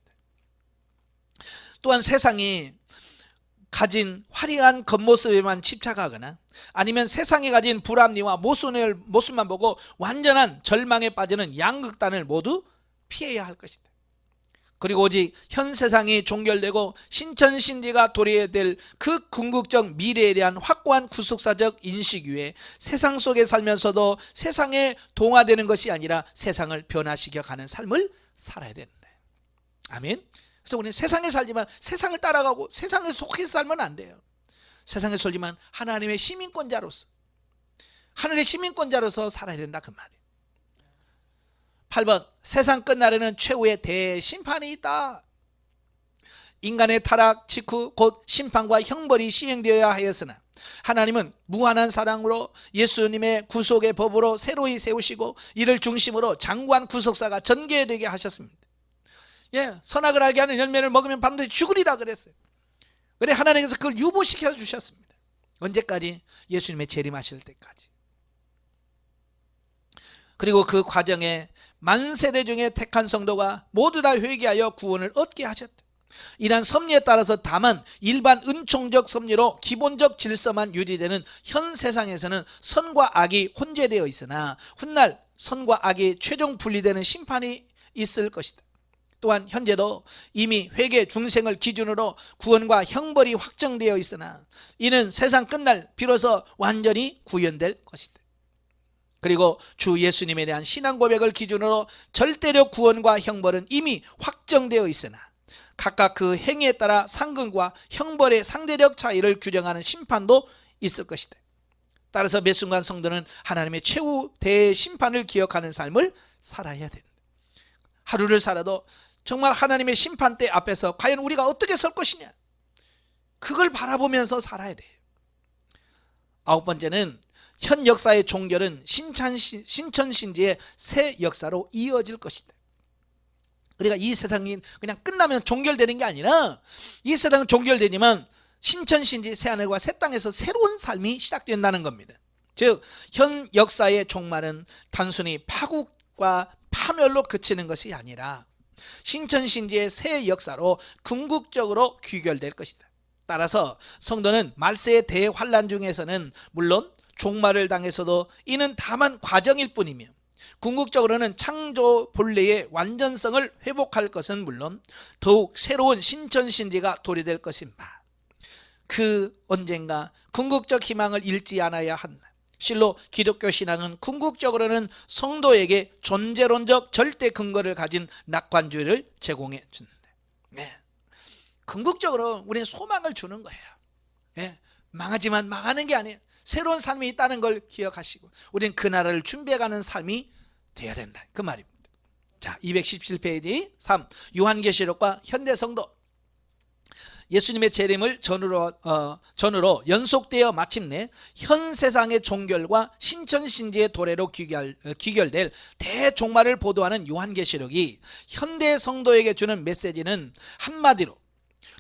또한 세상이 가진 화려한 겉모습에만 집착하거나 아니면 세상이 가진 불합리와 모순만 보고 완전한 절망에 빠지는 양극단을 모두 피해야 할 것이다. 그리고 오직 현 세상이 종결되고 신천신지가 도래될 그 궁극적 미래에 대한 확고한 구속사적 인식 위에 세상 속에 살면서도 세상에 동화되는 것이 아니라 세상을 변화시켜 가는 삶을 살아야 된다. 아멘. 그래서 우리는 세상에 살지만 세상을 따라가고 세상에 속해서 살면 안 돼요. 세상에 살지만 하나님의 시민권자로서, 하늘의 시민권자로서 살아야 된다 그 말이에요. 8번, 세상 끝날에는 최후의 대심판이 있다. 인간의 타락 직후 곧 심판과 형벌이 시행되어야 하였으나 하나님은 무한한 사랑으로 예수님의 구속의 법으로 새로이 세우시고 이를 중심으로 장구한 구속사가 전개되게 하셨습니다. 예, 선악을 알게 하는 열매를 먹으면 반드시 죽으리라 그랬어요. 그래 하나님께서 그걸 유보시켜 주셨습니다. 언제까지? 예수님의 재림하실 때까지. 그리고 그 과정에 만세대 중에 택한 성도가 모두 다 회개하여 구원을 얻게 하셨다. 이러한 섭리에 따라서 다만 일반 은총적 섭리로 기본적 질서만 유지되는 현 세상에서는 선과 악이 혼재되어 있으나 훗날 선과 악이 최종 분리되는 심판이 있을 것이다. 또한 현재도 이미 회개 중생을 기준으로 구원과 형벌이 확정되어 있으나 이는 세상 끝날 비로소 완전히 구현될 것이다. 그리고 주 예수님에 대한 신앙 고백을 기준으로 절대적 구원과 형벌은 이미 확정되어 있으나 각각 그 행위에 따라 상근과 형벌의 상대적 차이를 규정하는 심판도 있을 것이다. 따라서 매 순간 성도는 하나님의 최후 대심판을 기억하는 삶을 살아야 된다. 하루를 살아도 정말 하나님의 심판대 앞에서 과연 우리가 어떻게 설 것이냐, 그걸 바라보면서 살아야 돼요. 9번째는 현 역사의 종결은 신천신지의 새 역사로 이어질 것이다. 그러니까 이 세상이 그냥 끝나면 종결되는 게 아니라, 이 세상은 종결되지만 신천신지 새하늘과 새 땅에서 새로운 삶이 시작된다는 겁니다. 즉 현 역사의 종말은 단순히 파국과 파멸로 그치는 것이 아니라 신천신지의 새 역사로 궁극적으로 귀결될 것이다. 따라서 성도는 말세의 대환란 중에서는 물론 종말을 당해서도 이는 다만 과정일 뿐이며, 궁극적으로는 창조 본래의 완전성을 회복할 것은 물론 더욱 새로운 신천신지가 도래될 것인 바, 그 언젠가 궁극적 희망을 잃지 않아야 한다. 실로 기독교 신앙은 궁극적으로는 성도에게 존재론적 절대 근거를 가진 낙관주의를 제공해 준다. 궁극적으로 우리는 소망을 주는 거예요. 망하지만 망하는 게 아니에요. 새로운 삶이 있다는 걸 기억하시고 우리는 그 나라를 준비해가는 삶이 돼야 된다, 그 말입니다. 자, 217페이지 3. 요한계시록과 현대성도. 예수님의 재림을 전후로 연속되어 마침내 현 세상의 종결과 신천신지의 도래로 귀결될 대종말을 보도하는 요한계시록이 현대 성도에게 주는 메시지는 한마디로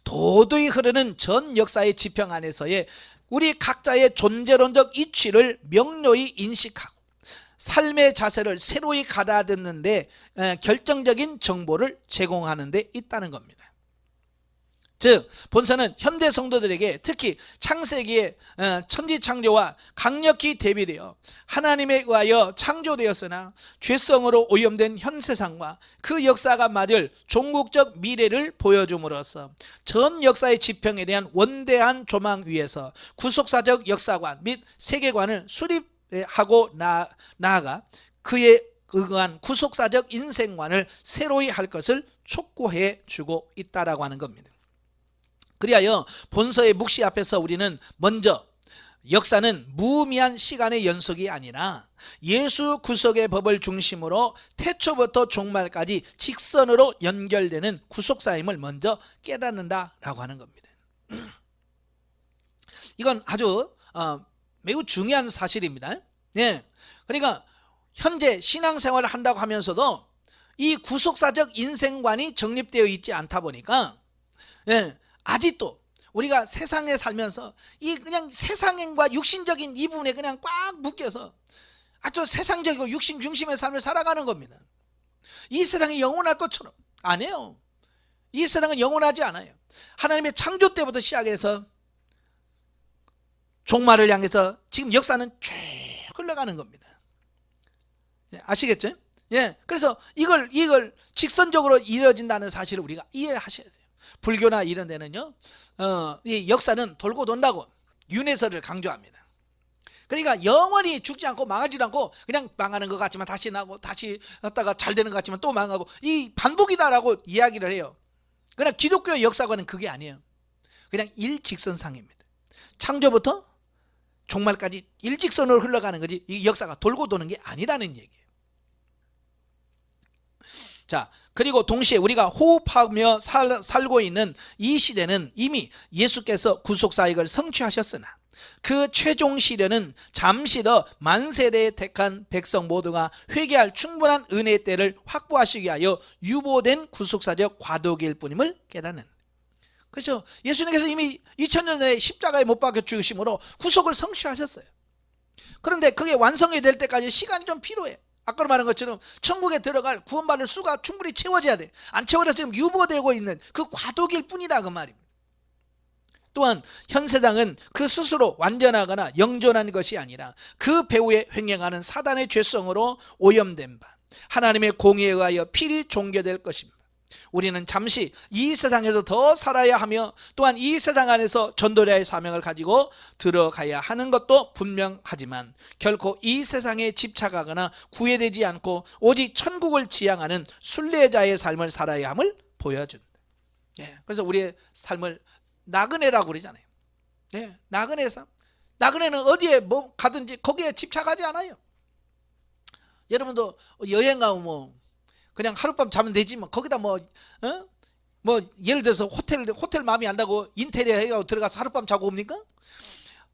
도도히 흐르는 전 역사의 지평 안에서의 우리 각자의 존재론적 이치를 명료히 인식하고 삶의 자세를 새로이 가다듬는 데 결정적인 정보를 제공하는 데 있다는 겁니다. 즉 본서는 현대 성도들에게 특히 창세기의 천지창조와 강력히 대비되어 하나님에 의하여 창조되었으나 죄성으로 오염된 현 세상과 그 역사가 맞을 종국적 미래를 보여줌으로써 전 역사의 지평에 대한 원대한 조망 위에서 구속사적 역사관 및 세계관을 수립하고 나아가 그에 의거한 구속사적 인생관을 새로이 할 것을 촉구해 주고 있다라고 하는 겁니다. 그리하여 본서의 묵시 앞에서 우리는 먼저 역사는 무의미한 시간의 연속이 아니라 예수 구속의 법을 중심으로 태초부터 종말까지 직선으로 연결되는 구속사임을 먼저 깨닫는다라고 하는 겁니다. 이건 아주 매우 중요한 사실입니다. 그러니까 현재 신앙생활을 한다고 하면서도 이 구속사적 인생관이 정립되어 있지 않다 보니까 아직도 우리가 세상에 살면서 이 그냥 세상과 육신적인 이 부분에 그냥 꽉 묶여서 아주 세상적이고 육신 중심의 삶을 살아가는 겁니다. 이 세상이 영원할 것처럼 아니에요. 이 세상은 영원하지 않아요. 하나님의 창조 때부터 시작해서 종말을 향해서 지금 역사는 쭉 흘러가는 겁니다. 아시겠죠? 그래서 이걸 직선적으로 이루어진다는 사실을 우리가 이해하셔야 돼요. 불교나 이런 데는요, 이 역사는 돌고 돈다고 윤회설을 강조합니다. 그러니까 영원히 죽지 않고 망하지도 않고 그냥 망하는 것 같지만 다시 나고 다시 갔다가 잘 되는 것 같지만 또 망하고 이 반복이다라고 이야기를 해요. 그러나 기독교의 역사관은 그게 아니에요. 그냥 일직선상입니다. 창조부터 종말까지 일직선으로 흘러가는 거지 이 역사가 돌고 도는 게 아니라는 얘기예요. 자, 그리고 동시에 우리가 호흡하며 살고 있는 이 시대는 이미 예수께서 구속사역을 성취하셨으나 그 최종 시련은 잠시 더 만세대에 택한 백성 모두가 회개할 충분한 은혜의 때를 확보하시기 위하여 유보된 구속사적 과도기일 뿐임을 깨닫는. 그렇죠? 예수님께서 이미 2000년 전에 십자가에 못 박혀 죽으심으로 구속을 성취하셨어요. 그런데 그게 완성이 될 때까지 시간이 좀 필요해. 아까 말한 것처럼 천국에 들어갈 구원받을 수가 충분히 채워져야 돼. 안 채워져서 지금 유보되고 있는 그 과도기일 뿐이다 그 말입니다. 또한 현 세상은 그 스스로 완전하거나 영존한 것이 아니라 그 배후에 횡행하는 사단의 죄성으로 오염된 바 하나님의 공의에 의하여 필히 종교될 것입니다. 우리는 잠시 이 세상에서 더 살아야 하며 또한 이 세상 안에서 전도자의 사명을 가지고 들어가야 하는 것도 분명하지만 결코 이 세상에 집착하거나 구애되지 않고 오직 천국을 지향하는 순례자의 삶을 살아야 함을 보여준다. 그래서 우리의 삶을 나그네라고 그러잖아요. 나그네 삶. 나그네는 어디에 뭐 가든지 거기에 집착하지 않아요. 여러분도 여행 가면 뭐 그냥 하룻밤 자면 되지 뭐 거기다 뭐 예를 들어서 호텔 마음에 안 나고 인테리어 해가지고 들어가서 하룻밤 자고 옵니까?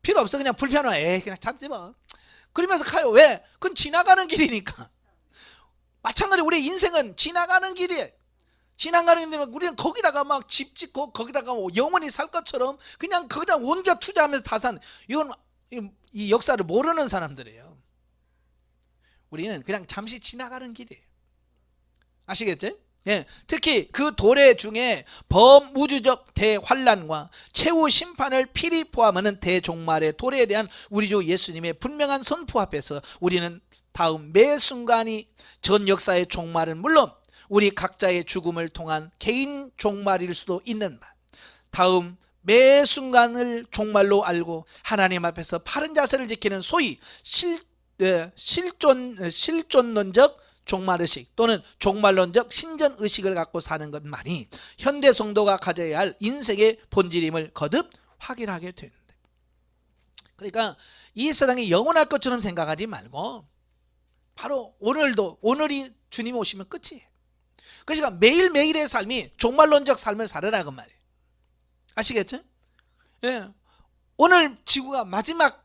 필요 없어. 그냥 불편해. 그냥 잠지 뭐. 그러면서 가요. 왜? 그건 지나가는 길이니까. 마찬가지로 우리 인생은 지나가는 길이에요. 지나가는 길인데 우리는 거기다가 막 집 짓고 거기다가 뭐 영원히 살 것처럼 그냥 거기다 온갖 투자하면서 다 산. 이건 이 역사를 모르는 사람들이에요. 우리는 그냥 잠시 지나가는 길이에요. 아시겠죠? 예, 특히 그 도래 중에 범우주적 대환란과 최후 심판을 필히 포함하는 대종말의 도래에 대한 우리 주 예수님의 분명한 선포 앞에서 우리는 다음 매 순간이 전 역사의 종말은 물론 우리 각자의 죽음을 통한 개인 종말일 수도 있는 바, 다음 매 순간을 종말로 알고 하나님 앞에서 바른 자세를 지키는 소위 실존론적 종말의식 또는 종말론적 신전의식을 갖고 사는 것만이 현대 성도가 가져야 할 인생의 본질임을 거듭 확인하게 되는데, 그러니까 이 세상이 영원할 것처럼 생각하지 말고 바로 오늘이 주님 오시면 끝이에요. 그러니까 매일매일의 삶이 종말론적 삶을 살아라 그 말이에요. 아시겠죠? 예. 오늘 지구가 마지막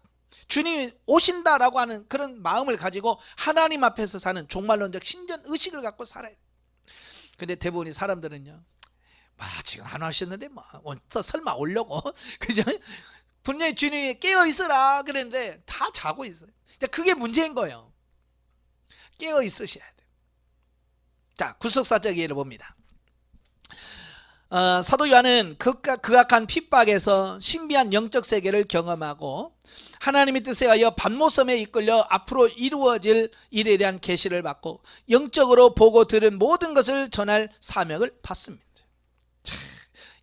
주님이 오신다라고 하는 그런 마음을 가지고 하나님 앞에서 사는 종말론적 신전 의식을 갖고 살아요. 근데 대부분의 사람들은요, 지금 안 오셨는데 설마 오려고 그죠? 분명히 주님이 깨어 있으라 그랬는데 다 자고 있어요. 그게 문제인 거예요. 깨어 있으셔야 돼요. 자, 구속사적 예를 봅니다. 사도 요한은 극악한 핍박에서 신비한 영적 세계를 경험하고 하나님의 뜻에 의하여 반모섬에 이끌려 앞으로 이루어질 일에 대한 계시를 받고 영적으로 보고 들은 모든 것을 전할 사명을 받습니다.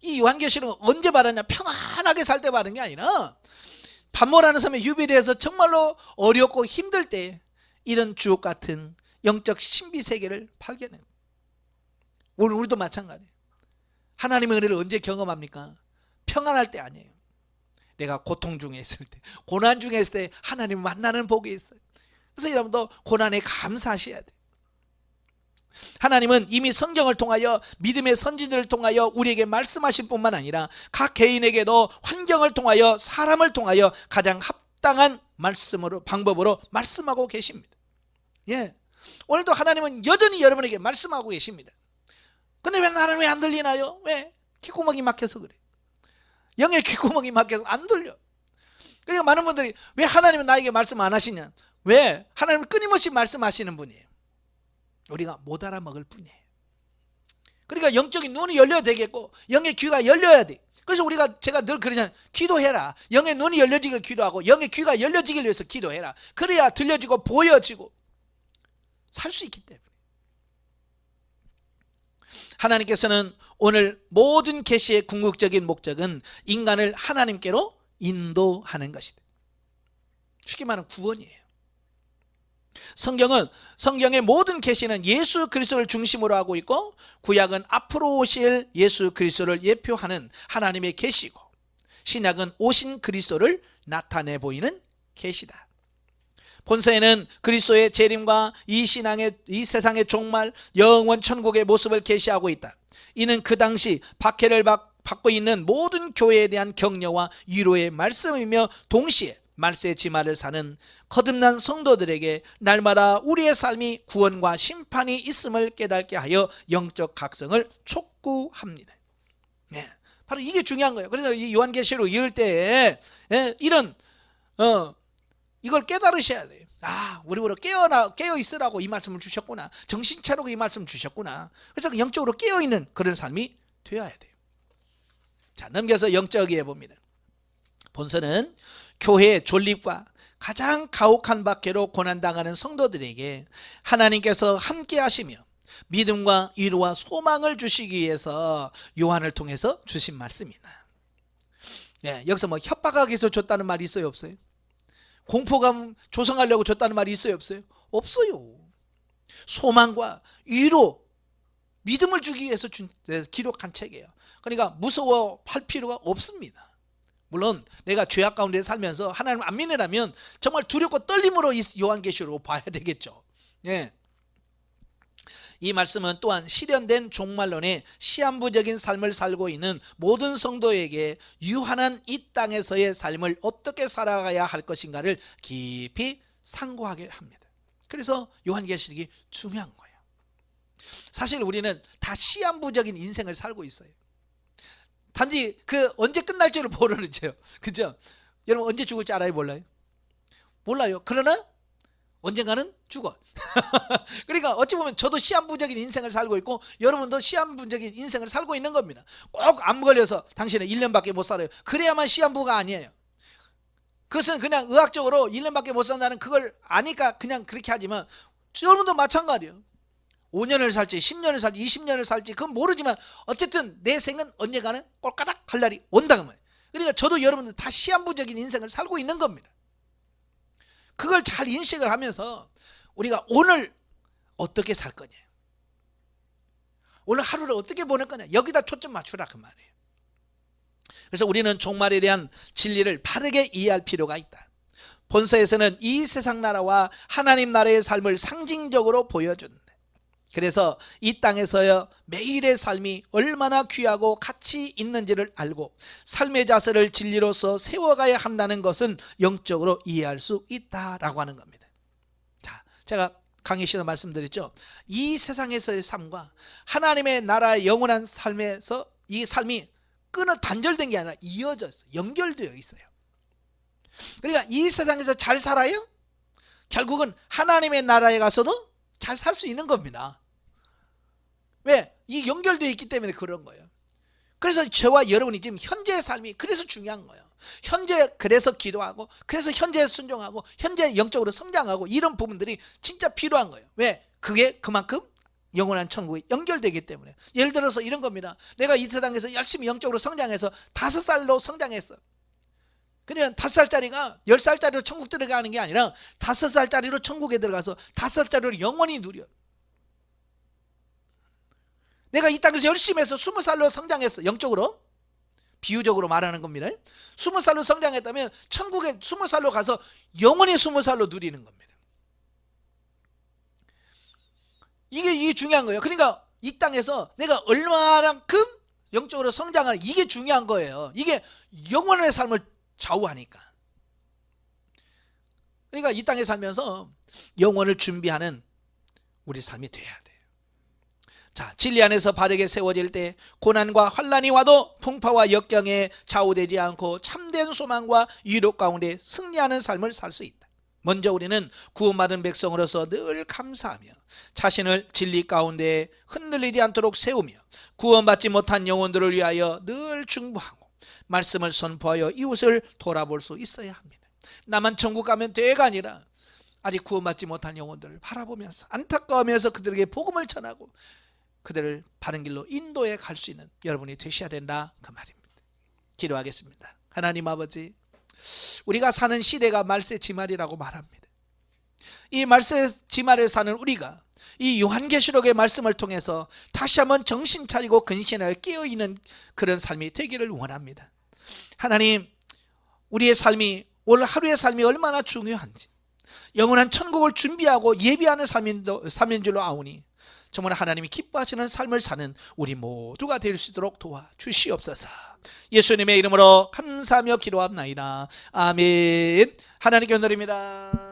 이 요한계시록은 언제 받았냐? 평안하게 살 때 받은 게 아니라 반모라는 섬에 유비리에서 정말로 어렵고 힘들 때 이런 주옥 같은 영적 신비 세계를 발견해요. 오늘 우리도 마찬가지예요. 하나님의 은혜를 언제 경험합니까? 평안할 때 아니에요. 내가 고통 중에 있을 때, 고난 중에 있을 때 하나님을 만나는 복이 있어요. 그래서 여러분도 고난에 감사하셔야 돼요. 하나님은 이미 성경을 통하여 믿음의 선지들을 통하여 우리에게 말씀하실 뿐만 아니라 각 개인에게도 환경을 통하여 사람을 통하여 가장 합당한 방법으로 말씀하고 계십니다. 예, 오늘도 하나님은 여전히 여러분에게 말씀하고 계십니다. 근데 왜 나는 왜 안 들리나요? 왜? 귓구멍이 막혀서 그래. 영의 귓구멍이 막혀서 안 들려. 그러니까 많은 분들이 왜 하나님은 나에게 말씀 안 하시냐? 왜? 하나님은 끊임없이 말씀하시는 분이에요. 우리가 못 알아먹을 뿐이에요. 그러니까 영적인 눈이 열려야 되겠고 영의 귀가 열려야 돼. 그래서 제가 늘 그러잖아요. 기도해라. 영의 눈이 열려지길 기도하고 영의 귀가 열려지길 위해서 기도해라. 그래야 들려지고 보여지고 살 수 있기 때문에. 하나님께서는 오늘 모든 계시의 궁극적인 목적은 인간을 하나님께로 인도하는 것이다. 쉽게 말하면 구원이에요. 성경의 모든 계시는 예수 그리스도를 중심으로 하고 있고 구약은 앞으로 오실 예수 그리스도를 예표하는 하나님의 계시고 신약은 오신 그리스도를 나타내 보이는 계시다. 본서에는 그리스도의 재림과 이 세상의 종말, 영원 천국의 모습을 계시하고 있다. 이는 그 당시 박해를 받고 있는 모든 교회에 대한 격려와 위로의 말씀이며 동시에 말세의 지말을 사는 거듭난 성도들에게 날마다 우리의 삶이 구원과 심판이 있음을 깨닫게 하여 영적 각성을 촉구합니다. 네, 바로 이게 중요한 거예요. 그래서 이 요한계시록 읽을 때에 이걸 깨달으셔야 돼요. 우리로 깨어 있으라고 이 말씀을 주셨구나. 정신 차리고 이 말씀을 주셨구나. 그래서 영적으로 깨어 있는 그런 삶이 되어야 돼요. 자, 넘겨서 영적이해 봅니다. 본서는 교회의 존립과 가장 가혹한 박해로 고난당하는 성도들에게 하나님께서 함께 하시며 믿음과 위로와 소망을 주시기 위해서 요한을 통해서 주신 말씀이다. 네, 여기서 협박하기 위해서 줬다는 말이 있어요, 없어요? 공포감 조성하려고 줬다는 말이 있어요, 없어요? 없어요. 소망과 위로, 믿음을 주기 위해서 기록한 책이에요. 그러니까 무서워할 필요가 없습니다. 물론 내가 죄악 가운데 살면서 하나님을 안 믿으라면 정말 두렵고 떨림으로 이 요한계시록을 봐야 되겠죠. 예. 이 말씀은 또한 실현된 종말론의 시한부적인 삶을 살고 있는 모든 성도에게 유한한 이 땅에서의 삶을 어떻게 살아가야 할 것인가를 깊이 상고하게 합니다. 그래서 요한계시록이 중요한 거예요. 사실 우리는 다 시한부적인 인생을 살고 있어요. 단지 언제 끝날지를 모르는지요. 그죠? 여러분 언제 죽을지 알아요, 몰라요? 몰라요. 그러나 언젠가는 죽어. 그러니까 어찌 보면 저도 시한부적인 인생을 살고 있고 여러분도 시한부적인 인생을 살고 있는 겁니다. 꼭 암 걸려서 당신은 1년밖에 못 살아요. 그래야만 시한부가 아니에요. 그것은 그냥 의학적으로 1년밖에 못 산다는 그걸 아니까 그냥 그렇게 하지만 여러분도 마찬가지예요. 5년을 살지 10년을 살지 20년을 살지 그건 모르지만 어쨌든 내 생은 언젠가는 꼴까닥 할 날이 온다. 그러니까 저도 여러분들 다 시한부적인 인생을 살고 있는 겁니다. 그걸 잘 인식을 하면서 우리가 오늘 어떻게 살 거냐, 오늘 하루를 어떻게 보낼 거냐, 여기다 초점 맞추라 그 말이에요. 그래서 우리는 종말에 대한 진리를 바르게 이해할 필요가 있다. 본서에서는 이 세상 나라와 하나님 나라의 삶을 상징적으로 보여준다. 그래서 이 땅에서의 매일의 삶이 얼마나 귀하고 가치 있는지를 알고 삶의 자세를 진리로서 세워가야 한다는 것은 영적으로 이해할 수 있다라고 하는 겁니다. 자, 제가 강의 시간에 말씀드렸죠. 이 세상에서의 삶과 하나님의 나라의 영원한 삶에서 이 삶이 단절된 게 아니라 이어져 있어요. 연결되어 있어요. 그러니까 이 세상에서 잘 살아요? 결국은 하나님의 나라에 가서도 잘 살 수 있는 겁니다. 왜? 이 연결되어 있기 때문에 그런 거예요. 그래서 저와 여러분이 지금 현재의 삶이 그래서 중요한 거예요. 현재 그래서 기도하고 그래서 현재 순종하고 현재 영적으로 성장하고 이런 부분들이 진짜 필요한 거예요. 왜? 그게 그만큼 영원한 천국에 연결되기 때문에. 예를 들어서 이런 겁니다. 내가 이 세상에서 열심히 영적으로 성장해서 5살로 성장했어. 그러면 5살짜리가 10살짜리로 천국 들어가는 게 아니라 5살짜리로 천국에 들어가서 5살짜리로 영원히 누려. 내가 이 땅에서 열심히 해서 20살로 성장했어. 영적으로 비유적으로 말하는 겁니다. 20살로 성장했다면 천국에 20살로 가서 영원히 20살로 누리는 겁니다. 이게 중요한 거예요. 그러니까 이 땅에서 내가 얼마만큼 영적으로 성장하는, 이게 중요한 거예요. 이게 영원의 삶을 좌우하니까. 그러니까 이 땅에 살면서 영원을 준비하는 우리 삶이 돼야 돼요. 자, 진리 안에서 바르게 세워질 때 고난과 환난이 와도 풍파와 역경에 좌우되지 않고 참된 소망과 유력 가운데 승리하는 삶을 살 수 있다. 먼저 우리는 구원받은 백성으로서 늘 감사하며 자신을 진리 가운데 흔들리지 않도록 세우며 구원받지 못한 영혼들을 위하여 늘 중보하고 말씀을 선포하여 이웃을 돌아볼 수 있어야 합니다. 나만 천국 가면 돼가 아니라 아직 구원받지 못한 영혼들을 바라보면서 안타까워하면서 그들에게 복음을 전하고 그들을 바른 길로 인도해 갈 수 있는 여러분이 되셔야 된다 그 말입니다. 기도하겠습니다. 하나님 아버지, 우리가 사는 시대가 말세지말이라고 말합니다. 이 말세지말에 사는 우리가 이 요한계시록의 말씀을 통해서 다시 한번 정신 차리고 근신하여 깨어있는 그런 삶이 되기를 원합니다. 하나님, 우리의 삶이 오늘 하루의 삶이 얼마나 중요한지 영원한 천국을 준비하고 예비하는 삶인 줄로 아오니 정말 하나님이 기뻐하시는 삶을 사는 우리 모두가 될 수 있도록 도와주시옵소서. 예수님의 이름으로 감사하며 기도합나이다. 아멘. 하나님께 드립니다.